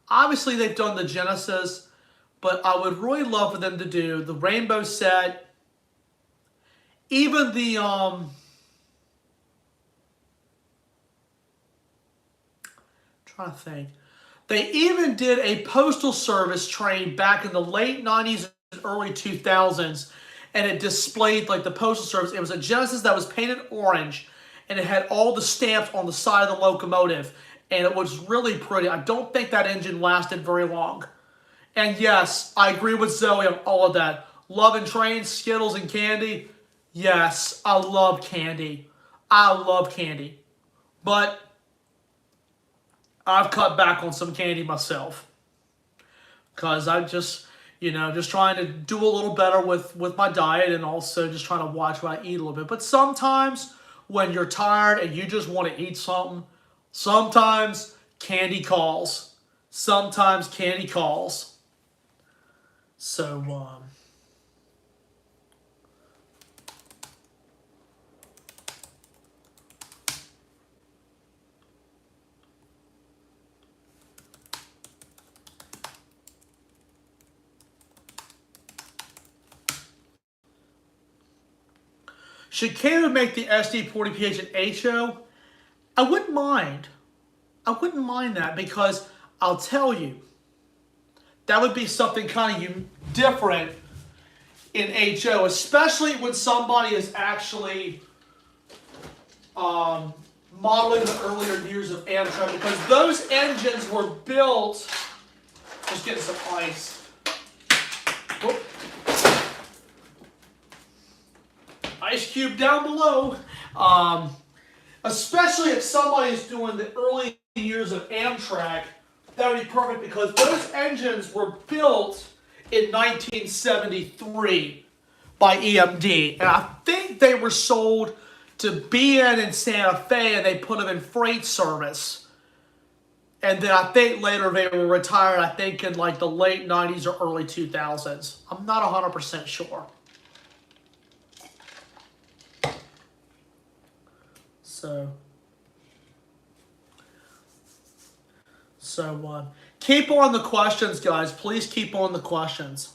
Obviously, they've done the Genesis, but I would really love for them to do the Rainbow set, even the trying to think. They even did a postal service train back in the late 90s and early 2000s, and it displayed like the postal service. It was a Genesis that was painted orange, and it had all the stamps on the side of the locomotive, and it was really pretty. I don't think that engine lasted very long. And yes, I agree with Zoe on all of that. Love and trains, Skittles, and candy. Yes, I love candy. I love candy. But I've cut back on some candy myself. Because I just, just trying to do a little better with my diet and also just trying to watch what I eat a little bit. But sometimes when you're tired and you just want to eat something, sometimes candy calls. Sometimes candy calls. So, should Canada make the SD40PH an HO? I wouldn't mind. I wouldn't mind that because I'll tell you, that would be something kind of different in HO, especially when somebody is actually modeling the earlier years of Amtrak, because those engines were built. Just getting some ice. Whoop. Ice cube down below. Especially if somebody is doing the early years of Amtrak, that would be perfect because those engines were built in 1973 by EMD. And I think they were sold to BN in Santa Fe, and they put them in freight service. And then I think later they were retired, I think in like the late 90s or early 2000s. I'm not 100% sure. So keep on the questions, guys. Please keep on the questions.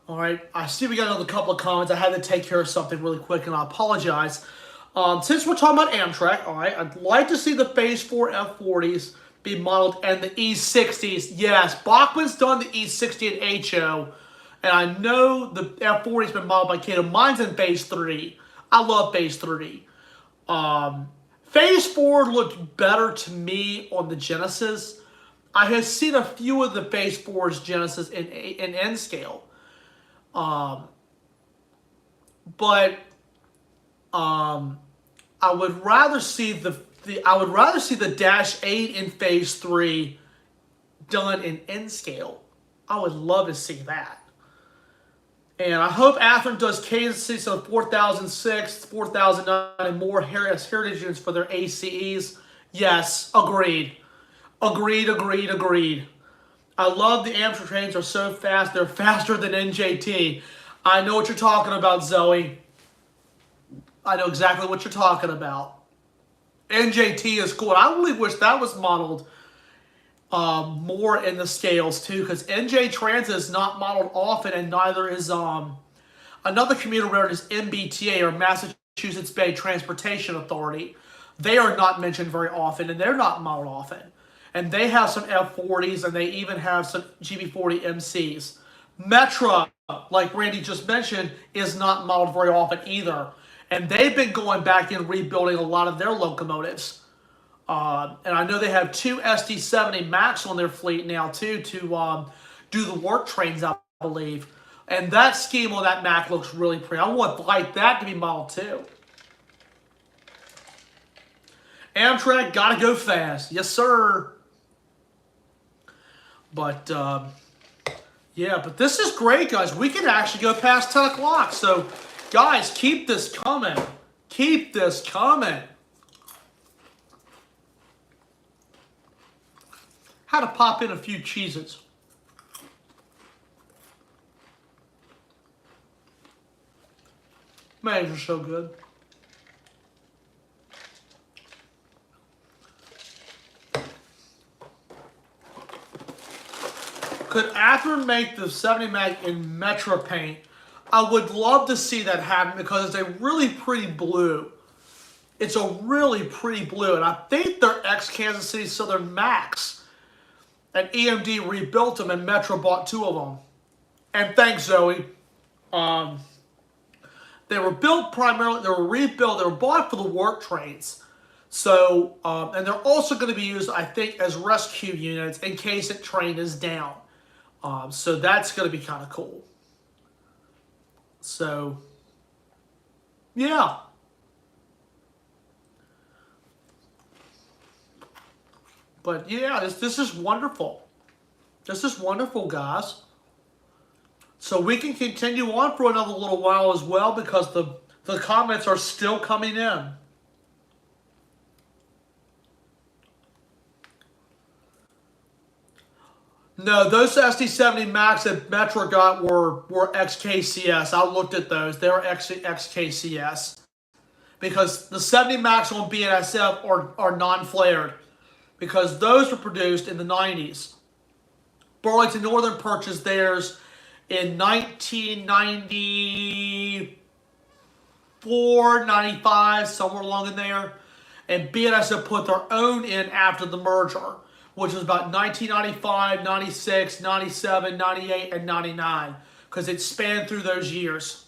All right, I see we got another couple of comments. I had to take care of something really quick, and I apologize. Since we're talking about Amtrak, all right, I'd like to see the Phase 4 F40s be modeled and the E60s. Yes, Bachmann's done the E60 and HO, and I know the F40's been modeled by Cato. Mine's in Phase 3. I love Phase 3. Phase 4 looked better to me on the Genesis. I have seen a few of the Phase 4's Genesis in N scale. But I would rather see the Dash 8 in Phase 3 done in N scale. I would love to see that. And I hope Athearn does Kansas City, so 4006, 4009, and more heritage units for their ACEs. Yes, agreed. Agreed. I love the Amtrak trains are so fast. They're faster than NJT. I know what you're talking about, Zoe. I know exactly what you're talking about. NJT is cool. I really wish that was modeled more in the scales too, because NJ Transit is not modeled often, and neither is another commuter railroad is MBTA, or Massachusetts Bay Transportation Authority. They are not mentioned very often, and they're not modeled often. And they have some F40s, and they even have some GB40 MCs. Metra, like Randy just mentioned, is not modeled very often either. And they've been going back and rebuilding a lot of their locomotives. And I know they have 2 SD70 Max on their fleet now, too, to do the work trains, I believe. And that scheme on that Mac looks really pretty. I would like that to be modeled, too. Amtrak, gotta go fast. Yes, sir. But, yeah, but this is great, guys. We can actually go past 10 o'clock. So, guys, keep this coming. Keep this coming. Had to pop in a few cheeses. Man, they're so good. Could Athearn make the 70 mag in Metra paint? I would love to see that happen because it's a really pretty blue. It's a really pretty blue, and I think they're ex-Kansas City Southern Max. And EMD rebuilt them, and Metra bought 2 of them. And thanks, Zoe. They were built primarily, they were rebuilt, they were bought for the work trains. So, and they're also going to be used, I think, as rescue units in case a train is down. So that's going to be kind of cool. So, yeah. But yeah, this is wonderful. This is wonderful, guys. So we can continue on for another little while as well because the comments are still coming in. No, those SD70 Max that Metra got were ex-KCS. I looked at those. They were ex-KCS. Because the 70 Max on BNSF are non-flared. Because those were produced in the 90s. Burlington Northern purchased theirs in 1994, 95, somewhere along in there. And BNSF put their own in after the merger, which was about 1995, 96, 97, 98, and 99, because it spanned through those years.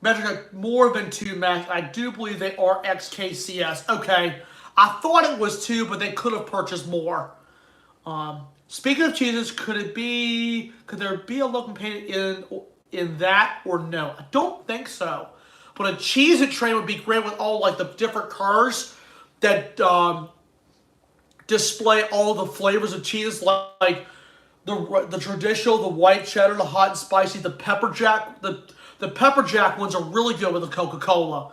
Metric more than 2 max. I do believe they are XKCS. Okay. I thought it was 2, but they could have purchased more. Speaking of cheeses, could there be a local paint in that or no? I don't think so. But a cheese tray would be great with all like the different cars that display all the flavors of cheese, like the traditional, the white cheddar, the hot and spicy, the pepper jack. The pepper jack ones are really good with the Coca-Cola.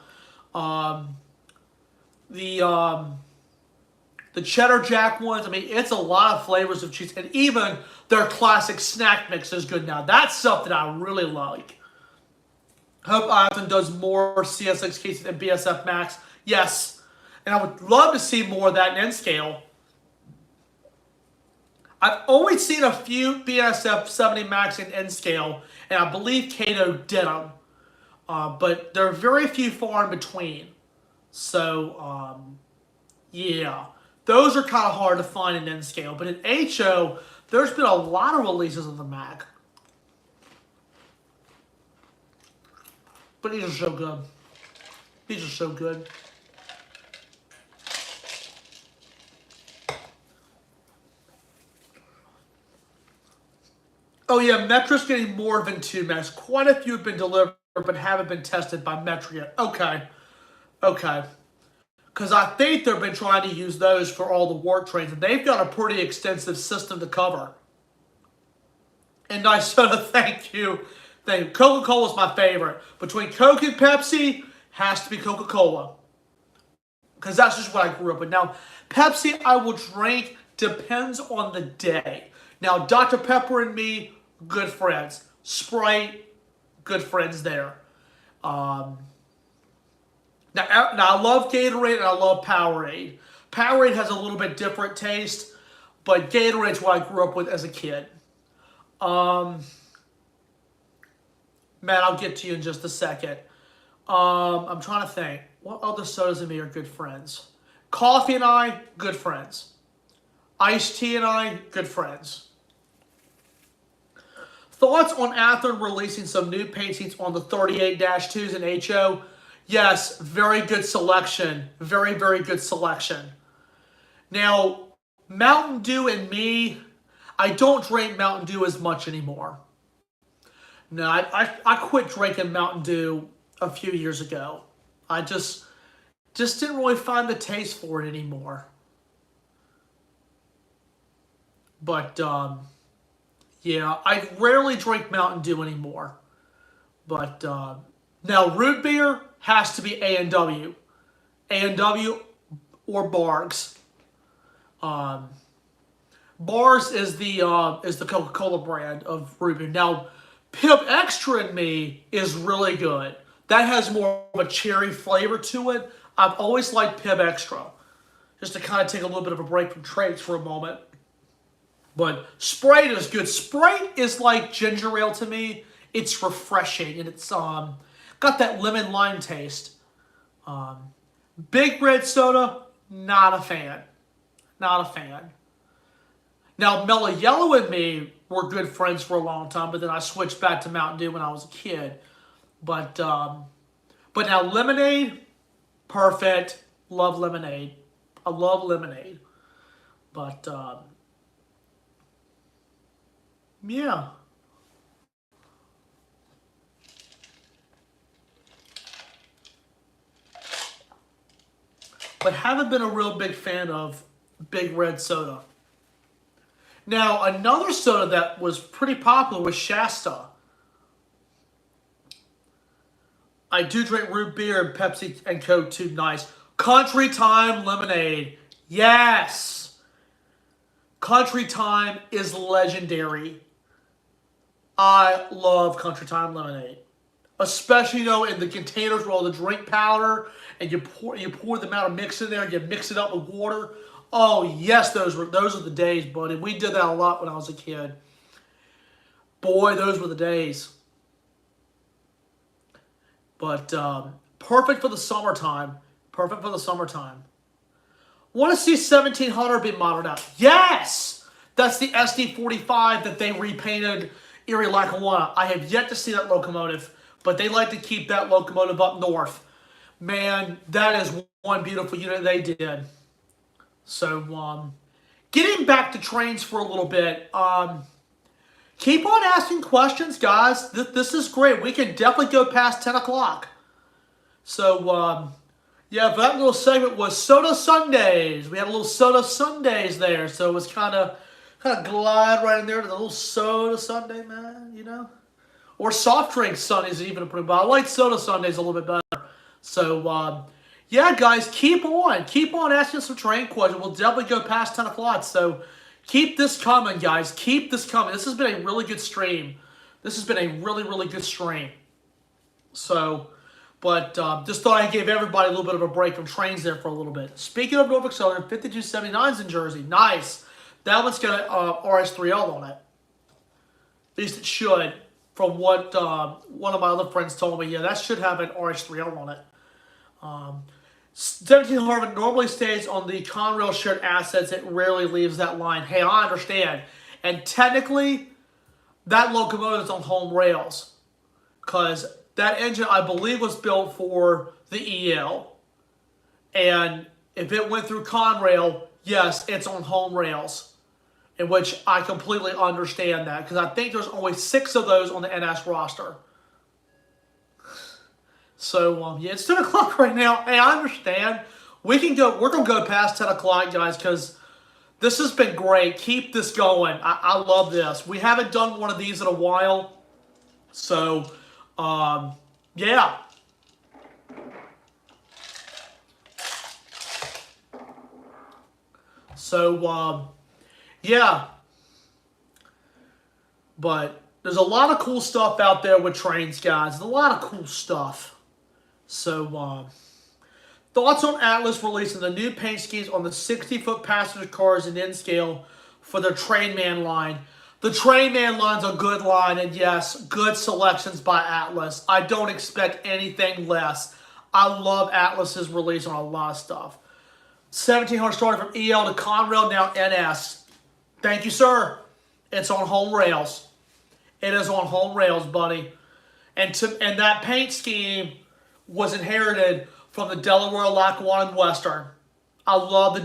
The cheddar jack ones, I mean, it's a lot of flavors of cheese. And even their classic snack mix is good now. That's something I really like. Hope Ivan does more CSX cases and BSF Max. Yes. And I would love to see more of that in N-Scale. I've only seen a few BSF 70 Max in N-Scale, and I believe Kato did them. But there are very few far in between. So, yeah. Those are kind of hard to find in N-Scale. But in HO, there's been a lot of releases of the Mac. But these are so good. These are so good. Oh yeah, Metra's getting more than 2 Max. Quite a few have been delivered, but haven't been tested by Metra yet. Okay. Okay. Because I think they've been trying to use those for all the work trains. And they've got a pretty extensive system to cover. And nice soda, thank you. Coca-Cola is my favorite. Between Coke and Pepsi, has to be Coca-Cola. Because that's just what I grew up with. Now, Pepsi I will drink, depends on the day. Now, Dr. Pepper and me, good friends. Sprite, good friends there. Now, I love Gatorade and I love Powerade. Powerade has a little bit different taste, but Gatorade's what I grew up with as a kid. Matt, I'll get to you in just a second. I'm trying to think. What other sodas and me are good friends? Coffee and I, good friends. Iced tea and I, good friends. Thoughts on Athearn releasing some new paintings on the 38-2s and HO? Yes, very good selection. Very, very good selection. Now, Mountain Dew and me, I don't drink Mountain Dew as much anymore. No, I quit drinking Mountain Dew a few years ago. I just didn't really find the taste for it anymore. But, yeah, I rarely drink Mountain Dew anymore. But, now root beer has to be A&W. A&W or Bargs. Bars is the Coca-Cola brand of root beer. Now, Pib Extra in me is really good. That has more of a cherry flavor to it. I've always liked Pib Extra. Just to kind of take a little bit of a break from trades for a moment. But Sprite is good. Sprite is like ginger ale to me. It's refreshing and it's got that lemon lime taste. Big Red Soda, not a fan. Not a fan. Now, Mellow Yellow and me were good friends for a long time, but then I switched back to Mountain Dew when I was a kid. But now lemonade, perfect. Love lemonade. I love lemonade. But, yeah. But haven't been a real big fan of Big Red Soda. Now, another soda that was pretty popular was Shasta. I do drink root beer and Pepsi and Coke too. Nice. Country Time Lemonade. Yes. Country Time is legendary. I love Country Time Lemonade. Especially, in the containers with all the drink powder and you pour the amount of mix in there and you mix it up with water. Oh, yes, those are the days, buddy. We did that a lot when I was a kid. Boy, those were the days. But perfect for the summertime. Perfect for the summertime. Want to see 1700 be modeled out? Yes! That's the SD45 that they repainted Erie Lackawanna. I have yet to see that locomotive. but they like to keep that locomotive up north. Man, that is one beautiful unit they did. So, getting back to trains for a little bit, keep on asking questions, guys. This is great. We can definitely go past 10 o'clock. So, yeah, that little segment was Soda Sundays. We had a little Soda Sundays there, so it was kind of glide right in there to the little Soda Sunday, man, you know? Or soft drink Sundays even pretty well. I like Soda Sundays a little bit better. So, yeah, guys, keep on asking some train questions. We'll definitely go past 10 o'clock, so keep this coming, guys. Keep this coming. This has been a really good stream. This has been a really, really good stream. So, but just thought I'd give everybody a little bit of a break from trains there for a little bit. Speaking of Norfolk Southern, 5279's in Jersey. Nice. That one's got an RS3L on it. At least it should, from what one of my other friends told me. Yeah, that should have an RS3L on it. 1700 normally stays on the Conrail shared assets. It rarely leaves that line. Hey, I understand. And technically, that locomotive is on home rails. Because that engine, I believe, was built for the EL. And if it went through Conrail, yes, it's on home rails. In which I completely understand that. Because I think there's only 6 of those on the NS roster. So, yeah, it's 10 o'clock right now. Hey, I understand. We're going to go past 10 o'clock, guys, because this has been great. Keep this going. I love this. We haven't done one of these in a while. So, yeah. So, yeah. But there's a lot of cool stuff out there with trains, guys. There's a lot of cool stuff. So, thoughts on Atlas releasing the new paint schemes on the 60-foot passenger cars in N-scale for their Trainman line. The Trainman line's a good line, and yes, good selections by Atlas. I don't expect anything less. I love Atlas's release on a lot of stuff. 1700 started from EL to Conrail, now NS. Thank you, sir. It's on home rails. It is on home rails, buddy. And that paint scheme was inherited from the Delaware, Lackawanna, and Western. I love the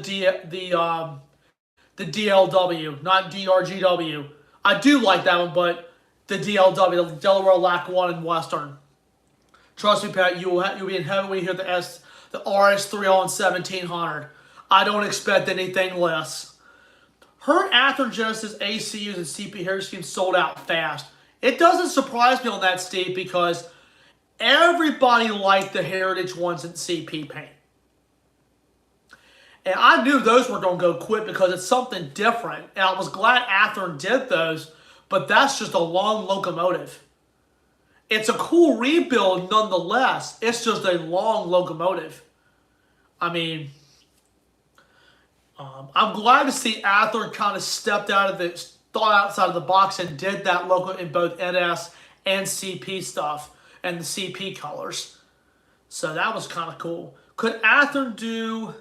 DLW, not DRGW. I do like that one, but the DLW, the Delaware, Lackawanna, and Western. Trust me, Pat, you'll be in heaven when you hear the RS3L and 1700. I don't expect anything less. Her Athearn Genesis ACUs and CP Heritage schemes sold out fast. It doesn't surprise me on that, Steve, because everybody liked the Heritage ones in CP paint. And I knew those were going to go quick because it's something different. And I was glad Athearn did those, but that's just a long locomotive. It's a cool rebuild nonetheless. It's just a long locomotive. I mean, I'm glad to see Athearn kind of stepped out of the, thought outside of the box and did that logo in both NS and CP stuff and the CP colors. So that was kind of cool. Could Athearn do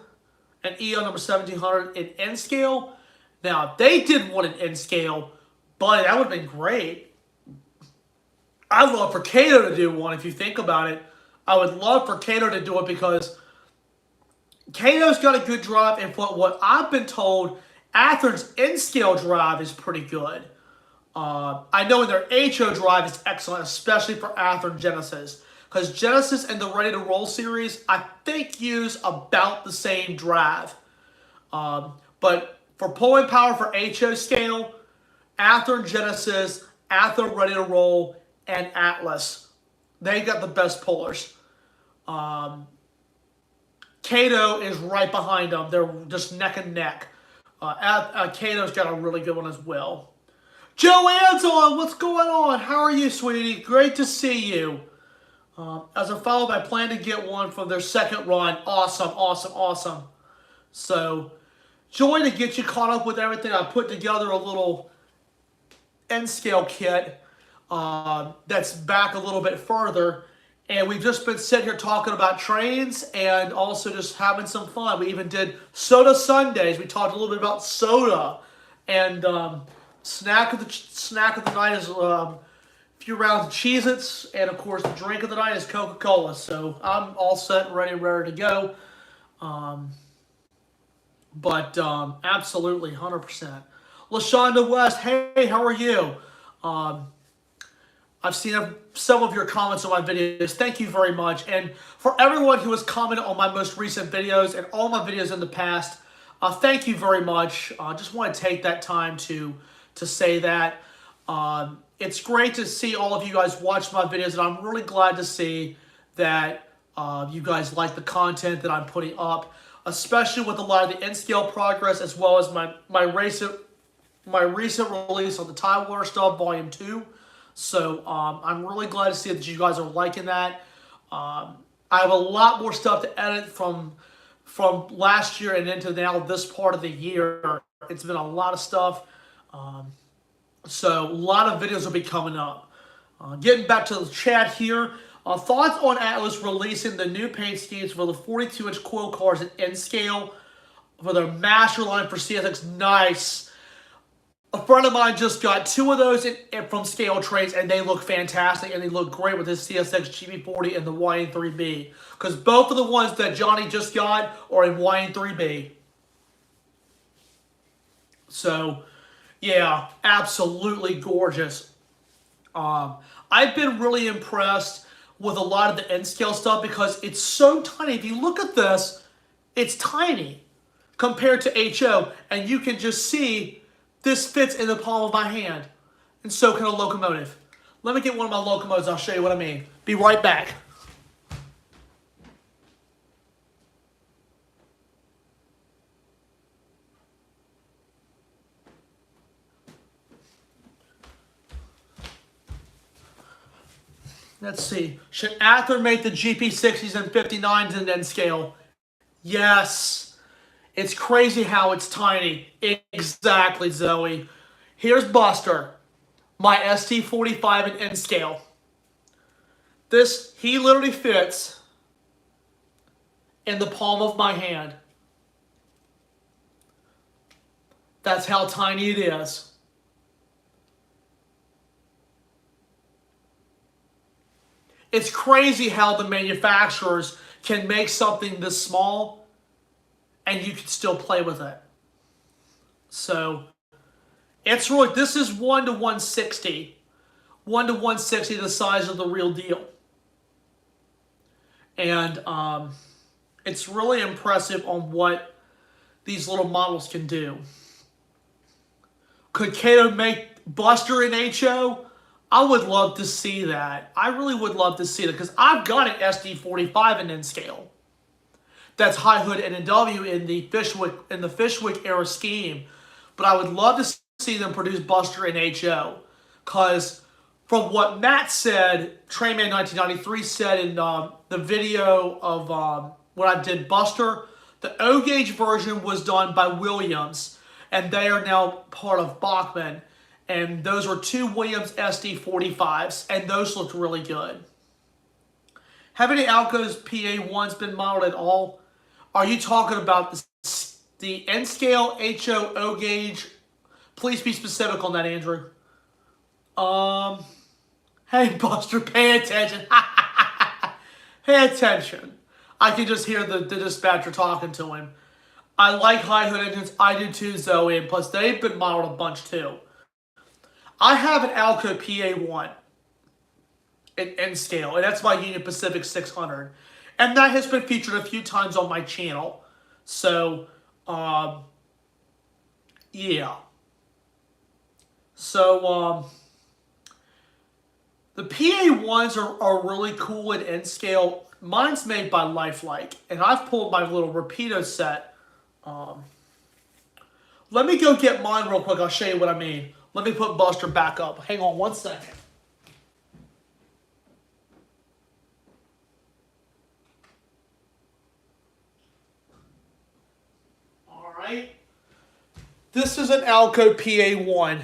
an EO number 1700 in N scale? Now, if they did one in N scale, buddy, that would have been great. I'd love for Cato to do one, if you think about it. I would love for Cato to do it because Cato's got a good drive, and for what I've been told, Athearn's N-scale drive is pretty good. I know in their HO drive is excellent, especially for Athearn Genesis. Because Genesis and the Ready to Roll series, I think, use about the same drive. But for pulling power for HO scale, Athearn Genesis, Athearn Ready to Roll, and Atlas, they got the best pullers. Cato is right behind them. They're just neck and neck. Cato's got a really good one as well. Joanne's on. What's going on? How are you, sweetie? Great to see you. As a follow-up, I plan to get one from their second run. Awesome, awesome, awesome. So, joy to get you caught up with everything. I put together a little N-scale kit that's back a little bit further. And we've just been sitting here talking about trains and also just having some fun. We even did Soda Sundays. We talked a little bit about soda. And snack of the night is, if few rounds of Cheez-Its, and of course the drink of the night is Coca-Cola. So I'm all set and ready to go. Absolutely, 100%. LaShonda West, hey, how are you? I've seen some of your comments on my videos. Thank you very much. And for everyone who has commented on my most recent videos and all my videos in the past, thank you very much. I just want to take that time to say that. It's great to see all of you guys watch my videos, and I'm really glad to see that you guys like the content that I'm putting up, especially with a lot of the N-scale progress, as well as my recent release on the Tidewater stuff, Volume 2. So I'm really glad to see that you guys are liking that. I have a lot more stuff to edit from last year and into now this part of the year. It's been a lot of stuff. So a lot of videos will be coming up. Getting back to the chat here. Thoughts on Atlas releasing the new paint schemes for the 42-inch coil cars in N-scale for their master line for CSX. Nice. A friend of mine just got 2 of those from Scale Trades, and they look fantastic, and they look great with his CSX GB40 and the YN3B. Because both of the ones that Johnny just got are in YN3B. So, yeah, absolutely gorgeous. I've been really impressed with a lot of the N-scale stuff because it's so tiny. If you look at this, it's tiny compared to HO, and you can just see this fits in the palm of my hand, and so can a locomotive. Let me get one of my locomotives. I'll show you what I mean. Be right back. Let's see. Should Ather make the GP60s and 59s in N-scale? Yes. It's crazy how it's tiny. Exactly, Zoe. Here's Buster, my ST45 in N-scale. He literally fits in the palm of my hand. That's how tiny it is. It's crazy how the manufacturers can make something this small and you can still play with it. So, it's really, this is 1 to 160. 1 to 160, the size of the real deal. And it's really impressive on what these little models can do. Could Kato make Buster in HO? I would love to see that. I really would love to see that because I've got an SD45 in N-scale. That's high hood NW in the Fishwick era scheme, but I would love to see them produce Buster in HO, because from what Matt said, Trainman 1993 said in the video of when I did Buster, the O gauge version was done by Williams, and they are now part of Bachmann, and those were 2 Williams SD45s, and those looked really good. Have any Alco's PA1s been modeled at all? Are you talking about the N-scale HO O gauge? Please be specific on that, Andrew. Hey, Buster, pay attention. Pay attention. I can just hear the dispatcher talking to him. I like high hood engines. I do too, Zoe. And plus, they've been modeled a bunch too. I have an Alco PA1 in N-scale, and that's my Union Pacific 600. And that has been featured a few times on my channel. So, yeah. So, the PA1s are really cool in N-scale. Mine's made by Lifelike, and I've pulled my little Rapido set. Let me go get mine real quick. I'll show you what I mean. Let me put Buster back up. Hang on 1 second. Alright. This is an Alco PA1.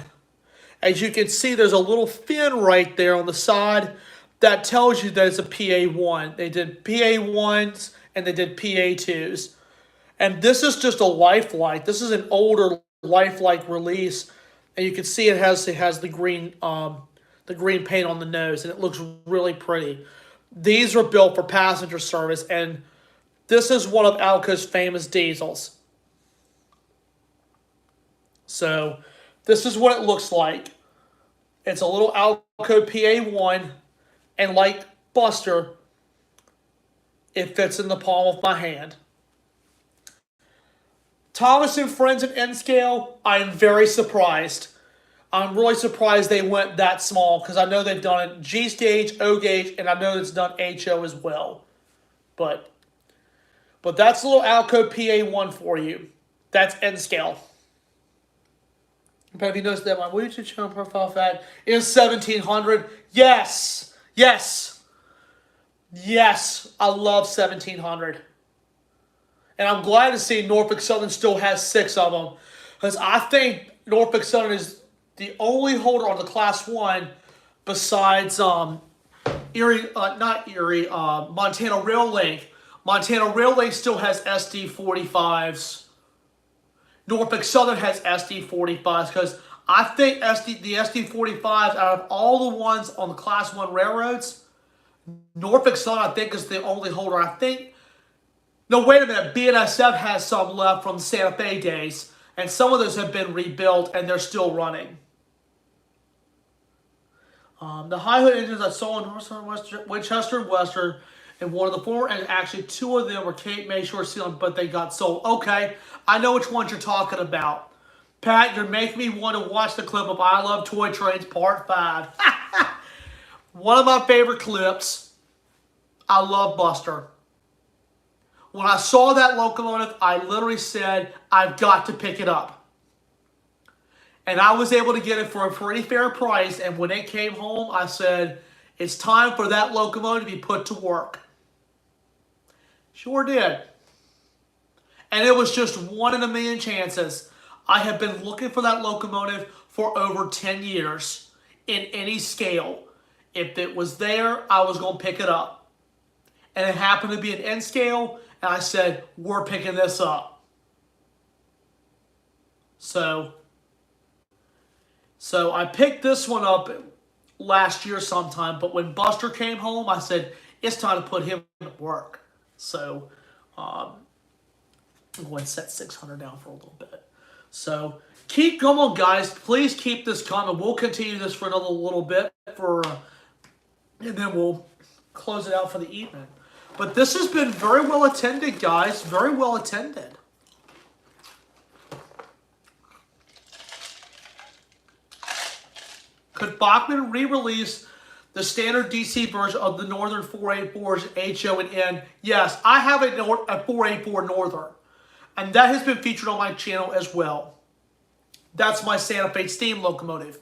As you can see, there's a little fin right there on the side that tells you that it's a PA1. They did PA1s and they did PA2s. And this is just a Lifelike. This is an older Lifelike release. And you can see it has the green the green paint on the nose, and it looks really pretty. These are built for passenger service, and this is one of Alco's famous diesels. So this is what it looks like. It's a little Alco PA1, and like Buster, it fits in the palm of my hand. Thomas and Friends at N scale, I am very surprised. I'm really surprised they went that small because I know they've done it G stage, O gauge, and I know it's done HO as well. But that's a little Alco PA1 for you. That's N scale. But if you notice that my YouTube channel profile fat is 1700, yes, yes, yes, I love 1700. And I'm glad to see Norfolk Southern still has 6 of them. Because I think Norfolk Southern is the only holder on the Class 1 besides Montana Rail Link. Montana Rail Link still has SD45s. Norfolk Southern has SD45s because I think the SD45s, out of all the ones on the Class 1 railroads, Norfolk Southern, I think, is the only holder. I think, no, wait a minute, BNSF has some left from the Santa Fe days, and some of those have been rebuilt, and they're still running. The high hood engines I saw in North Winchester and Western, and one of the former, and actually 2 of them were Cape May short ceiling, but they got sold. Okay, I know which ones you're talking about. Pat, you're making me want to watch the clip of I Love Toy Trains Part 5. One of my favorite clips. I love Buster. When I saw that locomotive, I literally said, I've got to pick it up. And I was able to get it for a pretty fair price, and when it came home, I said, it's time for that locomotive to be put to work. Sure did. And it was just 1 in a million chances. I have been looking for that locomotive for over 10 years in any scale. If it was there, I was going to pick it up. And it happened to be an N scale, and I said, we're picking this up. So I picked this one up last year sometime, but when Buster came home, I said, it's time to put him to work. So I'm going to set 600 down for a little bit. So keep going, guys. Please keep this coming. We'll continue this for another little bit, and then we'll close it out for the evening. But this has been very well attended, guys. Very well attended. Could Bachmann re-release the standard DC version of the Northern 484s HO and N? Yes, I have a 484 Northern. And that has been featured on my channel as well. That's my Santa Fe steam locomotive.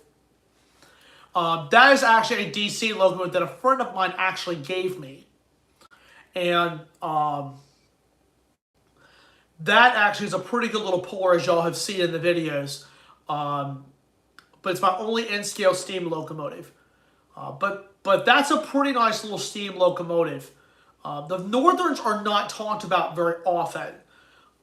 That is actually a DC locomotive that a friend of mine actually gave me. And that actually is a pretty good little puller, as y'all have seen in the videos. But it's my only N-scale steam locomotive. But that's a pretty nice little steam locomotive. The Northerns are not talked about very often.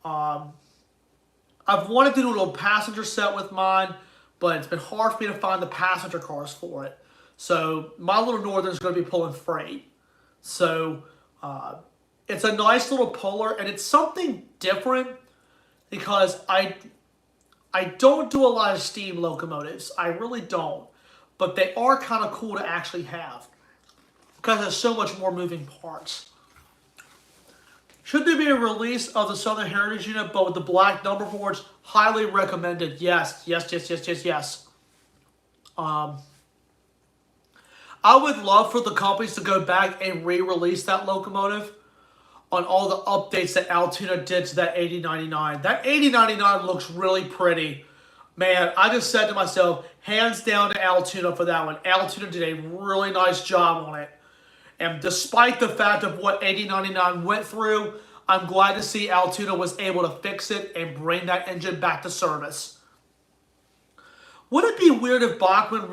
I've wanted to do a little passenger set with mine, but it's been hard for me to find the passenger cars for it. So my little Northern is going to be pulling freight. So it's a nice little puller, and it's something different because I don't do a lot of steam locomotives. I really don't. But they are kind of cool to actually have because there's so much more moving parts. Should there be a release of the Southern Heritage Unit, but with the black number boards? Highly recommended. Yes, yes, yes, yes, yes, yes. I would love for the companies to go back and re-release that locomotive on all the updates that Altoona did to that 8099. That 8099 looks really pretty. Man, I just said to myself, hands down to Altoona for that one. Altoona did a really nice job on it. And despite the fact of what 8099 went through, I'm glad to see Altoona was able to fix it and bring that engine back to service. Would it be weird if Bachmann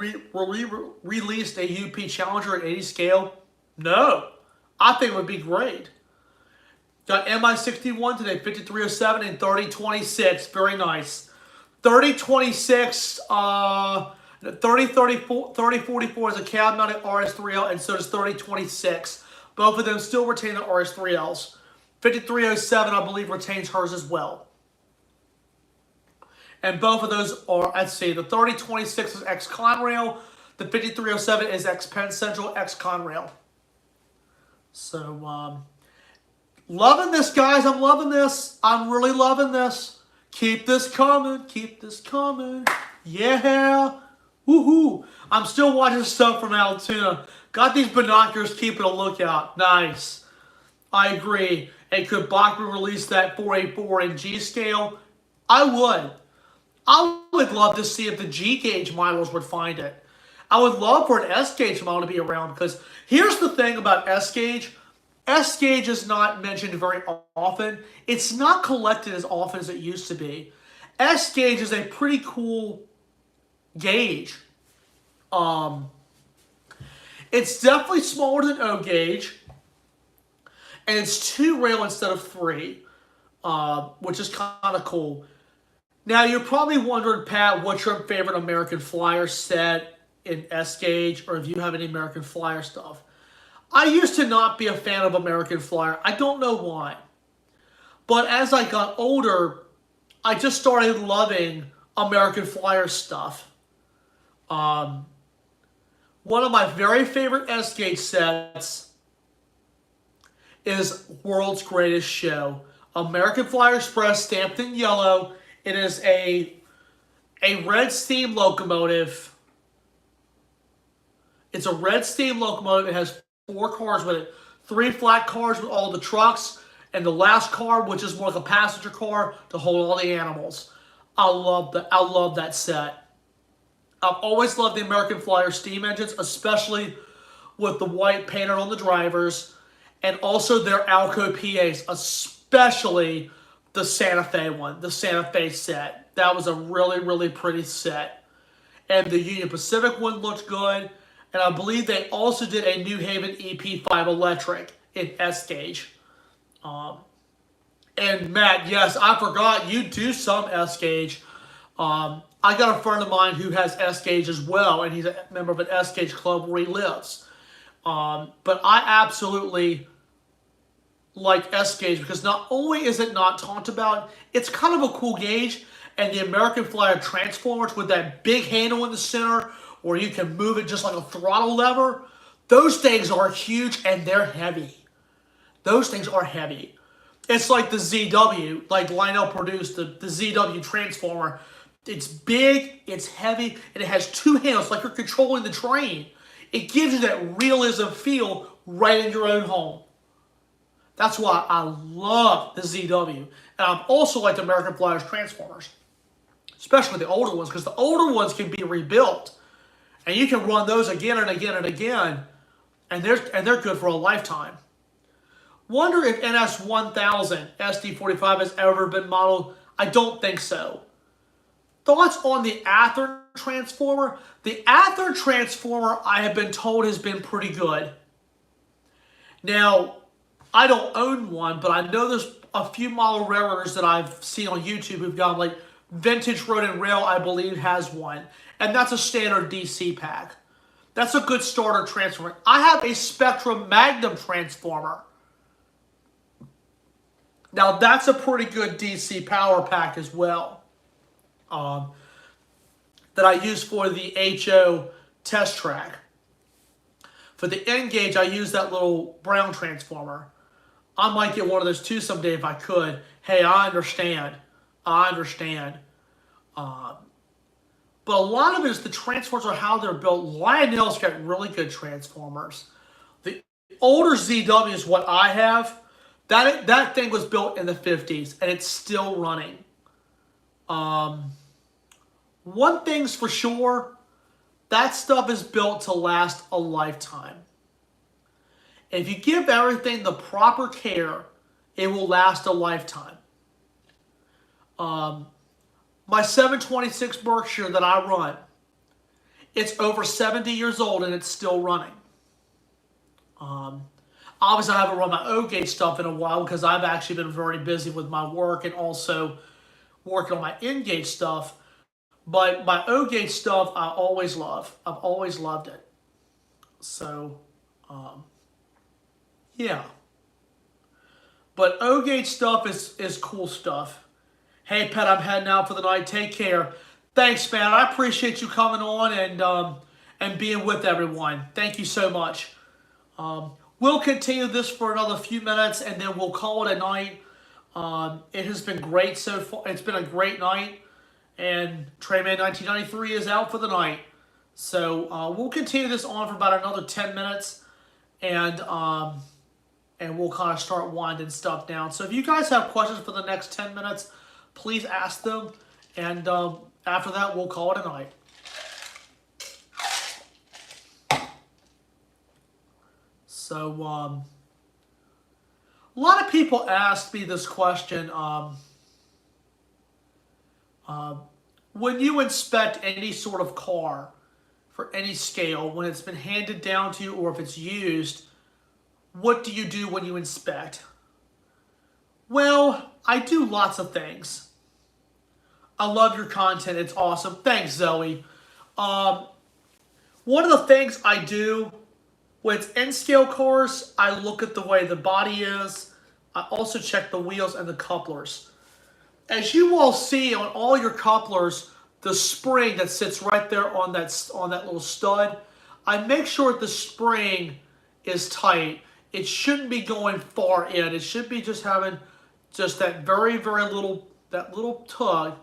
released a UP Challenger at 80 scale? No. I think it would be great. Got MI61 today, 5307 and 3026. Very nice. 3026, The 3044 is a cab-mounted RS3L, and so does 3026. Both of them still retain the RS3Ls. 5307, I believe, retains hers as well. And both of those are, let's see, the 3026 is ex-Conrail. The 5307 is ex-Penn Central, ex-Conrail. So, loving this, guys. I'm loving this. I'm really loving this. Keep this coming. Keep this coming. Yeah. Woohoo. I'm still watching stuff from Altoona. Got these binoculars keeping a lookout. Nice. I agree. And could Boxcar release that 484 in G scale? I would. I would love to see if the G gauge models would find it. I would love for an S gauge model to be around, because here's the thing about S gauge. S gauge is not mentioned very often. It's not collected as often as it used to be. S gauge is a pretty cool gauge. It's definitely smaller than O gauge, and it's 2 rail instead of 3, which is kind of cool. Now you're probably wondering, Pat, what's your favorite American Flyer set in S gauge, or if you have any American Flyer stuff. I used to not be a fan of American Flyer. I don't know why. But as I got older, I just started loving American Flyer stuff. One of my very favorite S gauge sets is World's Greatest Show. American Flyer Express, stamped in yellow. It is a red steam locomotive. It's a red steam locomotive. It has 4 cars with it. 3 flat cars with all the trucks, and the last car, which is more like a passenger car, to hold all the animals. I love that set. I've always loved the American Flyer steam engines, especially with the white painted on the drivers, and also their Alco PAs, especially the Santa Fe one, the Santa Fe set. That was a really, really pretty set. And the Union Pacific one looked good. And I believe they also did a New Haven EP5 electric in S gauge. And Matt, yes, I forgot you do some S gauge. I got a friend of mine who has S gauge as well, and he's a member of an S gauge club where he lives. But I absolutely like S gauge, because not only is it not talked about, it's kind of a cool gauge. And the American Flyer Transformers with that big handle in the center, or you can move it just like a throttle lever. Those things are huge, and they're heavy. Those things are heavy. It's like the ZW, like Lionel produced the ZW Transformer. It's big, it's heavy, and it has 2 handles, like you're controlling the train. It gives you that realism feel right in your own home. That's why I love the ZW. And I also like the American Flyers Transformers, especially the older ones, because the older ones can be rebuilt. And you can run those again and again and again, and they're good for a lifetime. Wonder if NS1000 SD45 has ever been modeled. I don't think so. Thoughts on the Athearn Transformer? The Athearn Transformer, I have been told, has been pretty good. Now, I don't own one, but I know there's a few model railroaders that I've seen on YouTube who've got, like, Vintage Road and Rail, I believe, has one. And that's a standard DC pack. That's a good starter transformer. I have a Spectrum Magnum transformer. Now, that's a pretty good DC power pack as well. That I use for the HO test track. For the N gauge, I use that little brown transformer. I might get one of those too someday if I could. Hey, I understand. I understand. But a lot of it is the transformers are how they're built. Lionel's got really good transformers. The older ZW is what I have. That thing was built in the 50s, and it's still running. One thing's for sure, that stuff is built to last a lifetime. If you give everything the proper care, it will last a lifetime. My 726 Berkshire that I run, it's over 70 years old and it's still running. Obviously, I haven't run my O-gauge stuff in a while because I've actually been very busy with my work and also working on my N-gauge stuff. But my O-gauge stuff, I always love. I've always loved it. So, um, yeah. But O-gauge stuff is cool stuff. Hey, Pet, I'm heading out for the night. Take care. Thanks, man. I appreciate you coming on and being with everyone. Thank you so much. We'll continue this for another few minutes, and then we'll call it a night. It has been great so far. It's been a great night, and Trayman 1993 is out for the night. So we'll continue this on for about another 10 minutes, and we'll kind of start winding stuff down. So if you guys have questions for the next 10 minutes, please ask them, and after that, we'll call it a night. So, a lot of people asked me this question. When you inspect any sort of car for any scale, when it's been handed down to you or if it's used, what do you do when you inspect? Well, I do lots of things. I love your content. It's awesome. Thanks, Zoe. One of the things I do when it's in-scale cars, I look at the way the body is. I also check the wheels and the couplers. As you all see on all your couplers, the spring that sits right there on that little stud, I make sure the spring is tight. It shouldn't be going far in. It should be just having just that very, very little tug.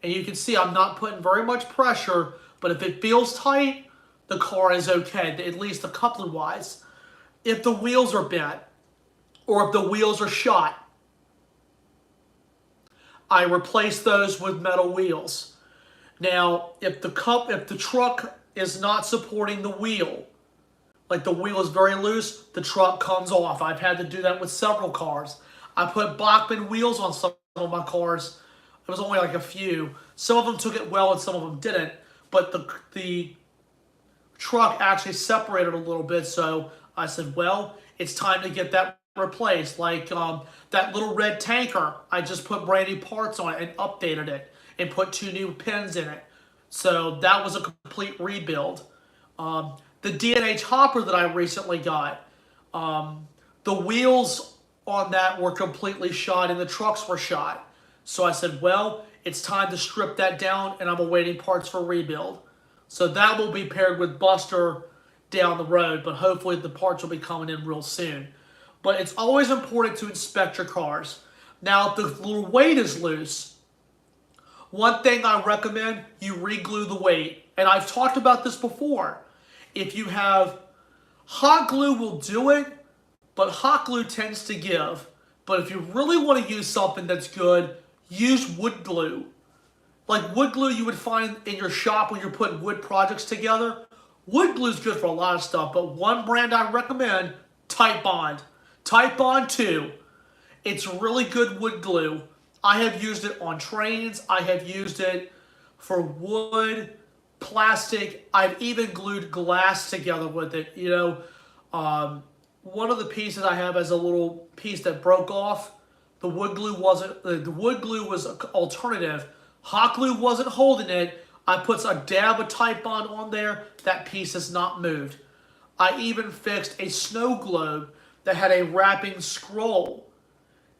And you can see I'm not putting very much pressure, but if it feels tight, the car is okay, at least the coupler wise. If the wheels are bent or if the wheels are shot, I replace those with metal wheels. Now, if the truck is not supporting the wheel, like the wheel is very loose, the truck comes off. I've had to do that with several cars. I put Bachmann wheels on some of my cars. It was only like a few. Some of them took it well and some of them didn't. But the truck actually separated a little bit, so I said, well, it's time to get that replaced. Like that little red tanker, I just put brand new parts on it and updated it and put 2 new pins in it. So that was a complete rebuild. The D&H hopper that I recently got, the wheels on that were completely shot and the trucks were shot. So I said, well, it's time to strip that down, and I'm awaiting parts for rebuild. So that will be paired with Buster down the road, but hopefully the parts will be coming in real soon. But it's always important to inspect your cars. Now, if the little weight is loose, one thing I recommend, you re-glue the weight. And I've talked about this before. If you have hot glue will do it, but hot glue tends to give. But if you really want to use something that's good, use wood glue. Like wood glue you would find in your shop when you're putting wood projects together. Wood glue is good for a lot of stuff, but one brand I recommend, Type Bond. Type Bond 2. It's really good wood glue. I have used it on trains. I have used it for wood, plastic. I've even glued glass together with it. You know, one of the pieces I have is a little piece that broke off. The wood glue wasn't. The wood glue was an alternative. Hot glue wasn't holding it. I put a dab of Type Bond on there. That piece has not moved. I even fixed a snow globe that had a wrapping scroll.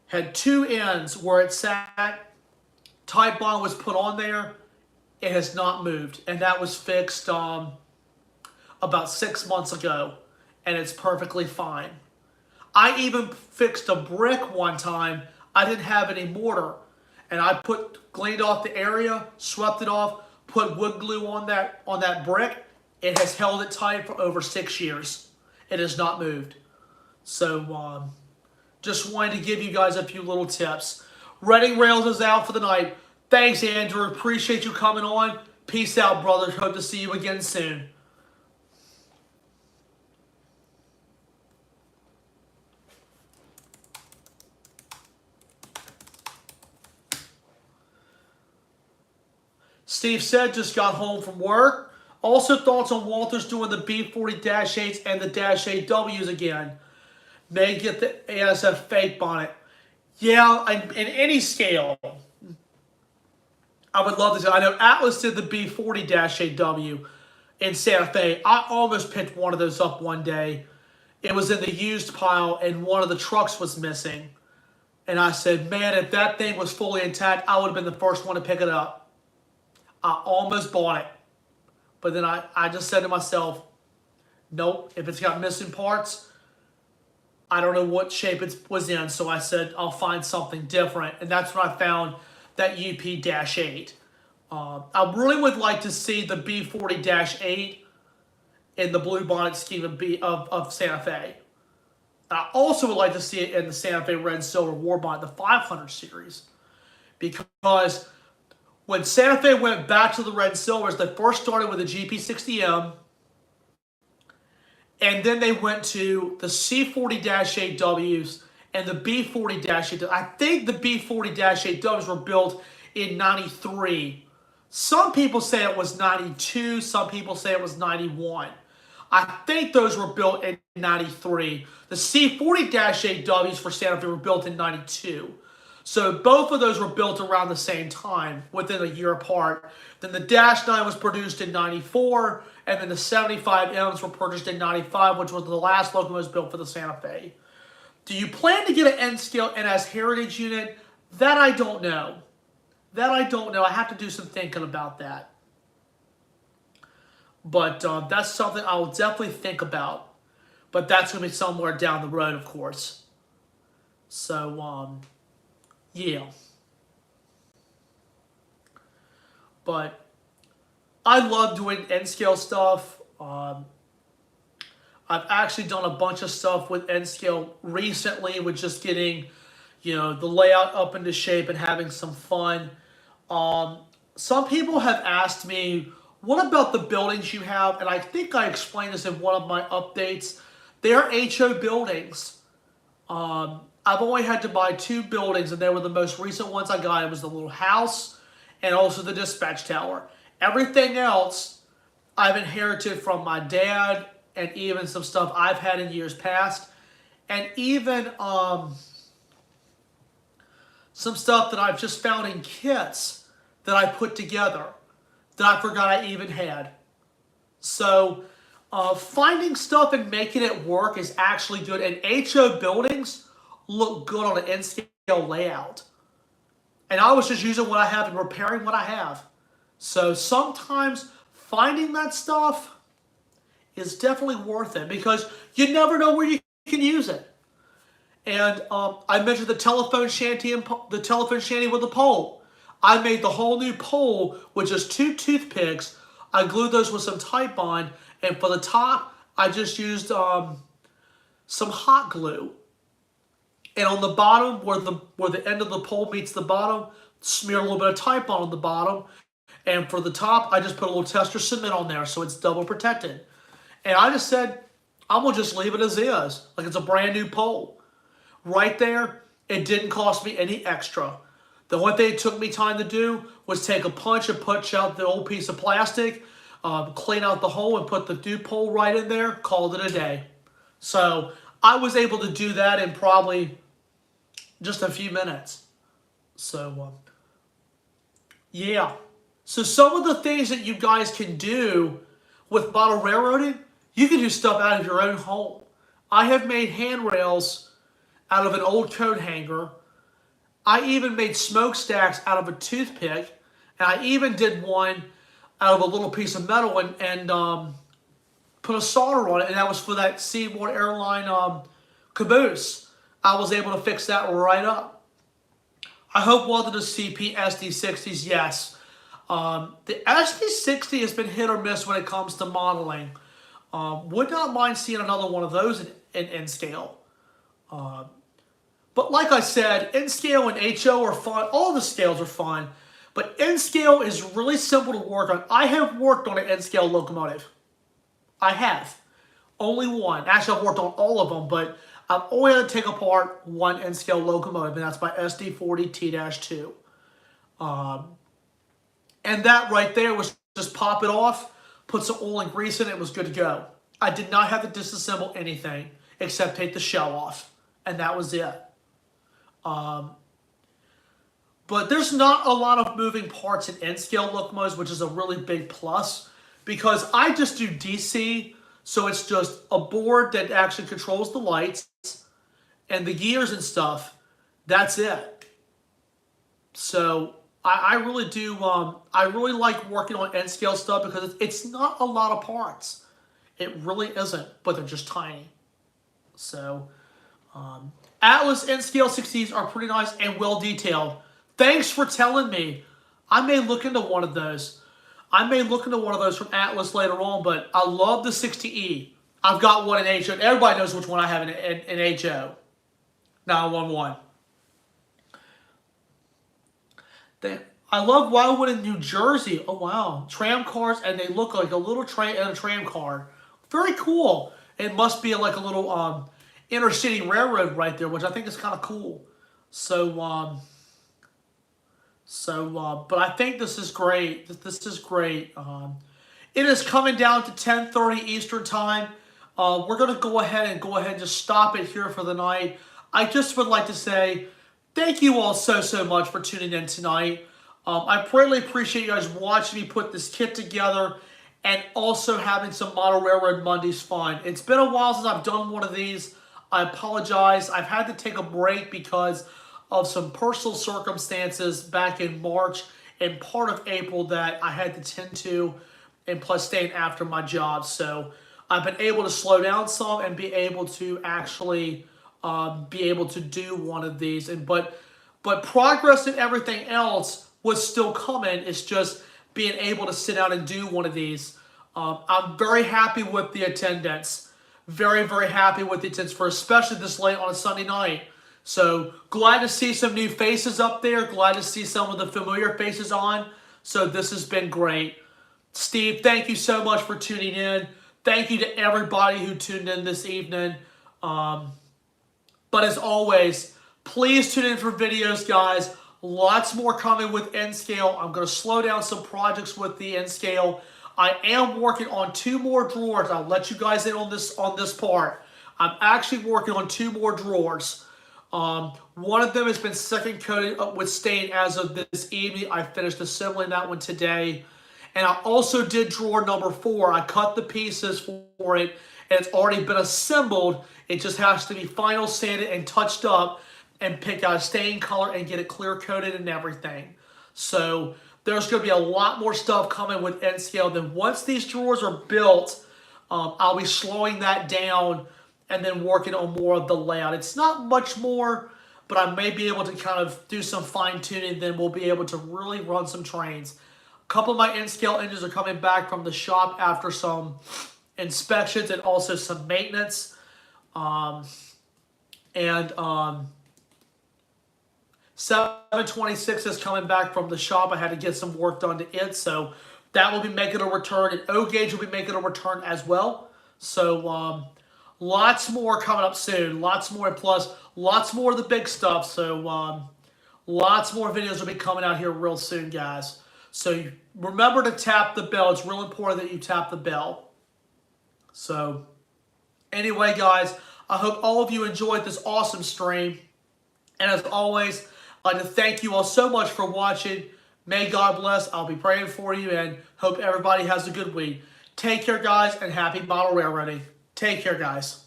Had 2 ends where it sat. Type Bond was put on there. It has not moved. And that was fixed about 6 months ago. And it's perfectly fine. I even fixed a brick one time. I didn't have any mortar. And I cleaned off the area, swept it off, put wood glue on that brick. It has held it tight for over 6 years. It has not moved. So, just wanted to give you guys a few little tips. Reading Rails is out for the night. Thanks, Andrew. Appreciate you coming on. Peace out, brothers. Hope to see you again soon. Steve said just got home from work. Also thoughts on Walters doing the B40-8s and the -8Ws again. May get the ASF fake bonnet. Yeah, in any scale. I would love to. I know Atlas did the B40-8W in Santa Fe. I almost picked one of those up one day. It was in the used pile, and one of the trucks was missing. And I said, man, if that thing was fully intact, I would have been the first one to pick it up. I almost bought it. But then I just said to myself, nope, if it's got missing parts, I don't know what shape it was in. So I said, I'll find something different. And that's when I found that UP-8. I really would like to see the B40-8 in the blue bonnet scheme of Santa Fe. I also would like to see it in the Santa Fe Red and Silver War Bonnet, the 500 series. Because when Santa Fe went back to the Red and Silvers, they first started with the GP60M. And then they went to the C40-8Ws and the B40-8Ws. I think the B40-8Ws were built in 93. Some people say it was 92. Some people say it was 91. I think those were built in 93. The C40-8Ws for Santa Fe were built in 92. So both of those were built around the same time, within a year apart. Then the Dash 9 was produced in 94, and then the 75Ms were purchased in 95, which was the last locomotives built for the Santa Fe. Do you plan to get an N-scale NS Heritage unit? That I don't know. That I don't know. I have to do some thinking about that. But that's something I will definitely think about. But that's going to be somewhere down the road, of course. So, yeah. But I love doing N-scale stuff. I've actually done a bunch of stuff with N-scale recently, with just getting, the layout up into shape and having some fun. Some people have asked me, what about the buildings you have? And I think I explained this in one of my updates. They're HO buildings. I've only had to buy 2 buildings, and they were the most recent ones I got. It was the little house and also the dispatch tower. Everything else I've inherited from my dad, and even some stuff I've had in years past. And even some stuff that I've just found in kits that I put together that I forgot I even had. So finding stuff and making it work is actually good. And HO buildings look good on an N-scale layout. And I was just using what I have and repairing what I have. So sometimes finding that stuff is definitely worth it, because you never know where you can use it. And I mentioned the telephone shanty with the pole. I made the whole new pole with just 2 toothpicks. I glued those with some Titebond, and for the top, I just used some hot glue. And on the bottom, where the end of the pole meets the bottom, smear a little bit of Titebond on the bottom. And for the top, I just put a little tester cement on there, so it's double protected. And I just said, I'm going to just leave it as is, like it's a brand new pole. Right there, it didn't cost me any extra. The only thing it took me time to do was take a punch and punch out the old piece of plastic, clean out the hole, and put the new pole right in there, called it a day. So I was able to do that in probably just a few minutes. So, yeah. So some of the things that you guys can do with model railroading, you can do stuff out of your own home. I have made handrails out of an old coat hanger. I even made smokestacks out of a toothpick. And I even did one out of a little piece of metal and put a solder on it. And that was for that Seaboard Airline caboose. I was able to fix that right up. I hope welded the CP SD60s, yes. The SD60 has been hit or miss when it comes to modeling. Would not mind seeing another one of those in N-scale. But like I said, N-scale and HO are fun. All the scales are fun. But N-scale is really simple to work on. I have worked on an N-scale locomotive. I have. Only one. Actually, I've worked on all of them, but I've only had to take apart one N-scale locomotive, and that's my SD40T-2. And that right there was just pop it off, put some oil and grease in it, it was good to go. I did not have to disassemble anything except take the shell off, and that was it. But there's not a lot of moving parts in N-scale locomotives, which is a really big plus, because I just do DC, so it's just a board that actually controls the lights and the gears and stuff. That's it. So I really do. I really like working on N-scale stuff because it's not a lot of parts. It really isn't, but they're just tiny. So Atlas N-scale 60s are pretty nice and well detailed. Thanks for telling me. I may look into one of those. I may look into one of those from Atlas later on, but I love the 60E. I've got one in HO. Everybody knows which one I have in HO. 911. I love Wildwood in New Jersey. Oh, wow. Tram cars, and they look like a little train and a tram car. Very cool. It must be like a little inner-city railroad right there, which I think is kind of cool. But I think this is great. This is great. It is coming down to 10:30 Eastern Time. We're going to go ahead and just stop it here for the night. I just would like to say thank you all so much for tuning in tonight. I greatly appreciate you guys watching me put this kit together and also having some Model Railroad Mondays fun. It's been a while since I've done one of these. I apologize. I've had to take a break because of some personal circumstances back in March and part of April that I had to tend to, and plus staying after my job. So I've been able to slow down some and be able to actually be able to do one of these. But progress and everything else was still coming. It's just being able to sit down and do one of these. I'm very happy with the attendance. Very happy with the attendance for especially this late on a Sunday night. So glad to see some new faces up there. Glad to see some of the familiar faces on. So this has been great. Steve, thank you so much for tuning in. Thank you to everybody who tuned in this evening. But as always, please tune in for videos, guys. Lots more coming with N-scale. I'm going to slow down some projects with the N-scale. I am working on 2 more drawers. I'll let you guys in on this part. I'm actually working on 2 more drawers. One of them has been second coated with stain as of this evening. I finished assembling that one today. And I also did drawer number 4. I cut the pieces for it, and it's already been assembled. It just has to be final sanded and touched up and pick out a stain color and get it clear coated and everything. So there's going to be a lot more stuff coming with N-scale. Then once these drawers are built, I'll be slowing that down and then working on more of the layout. It's not much more, but I may be able to kind of do some fine tuning. Then we'll be able to really run some trains. A couple of my N-scale engines are coming back from the shop after some inspections and also some maintenance. 726 is coming back from the shop. I had to get some work done to it, so that will be making a return. And O-Gauge will be making a return as well. So lots more coming up soon. Lots more, and plus lots more of the big stuff. So lots more videos will be coming out here real soon, guys. So remember to tap the bell. It's real important that you tap the bell. So anyway, guys, I hope all of you enjoyed this awesome stream. And as always, I'd like to thank you all so much for watching. May God bless. I'll be praying for you and hope everybody has a good week. Take care, guys, and happy model railroading. Take care, guys.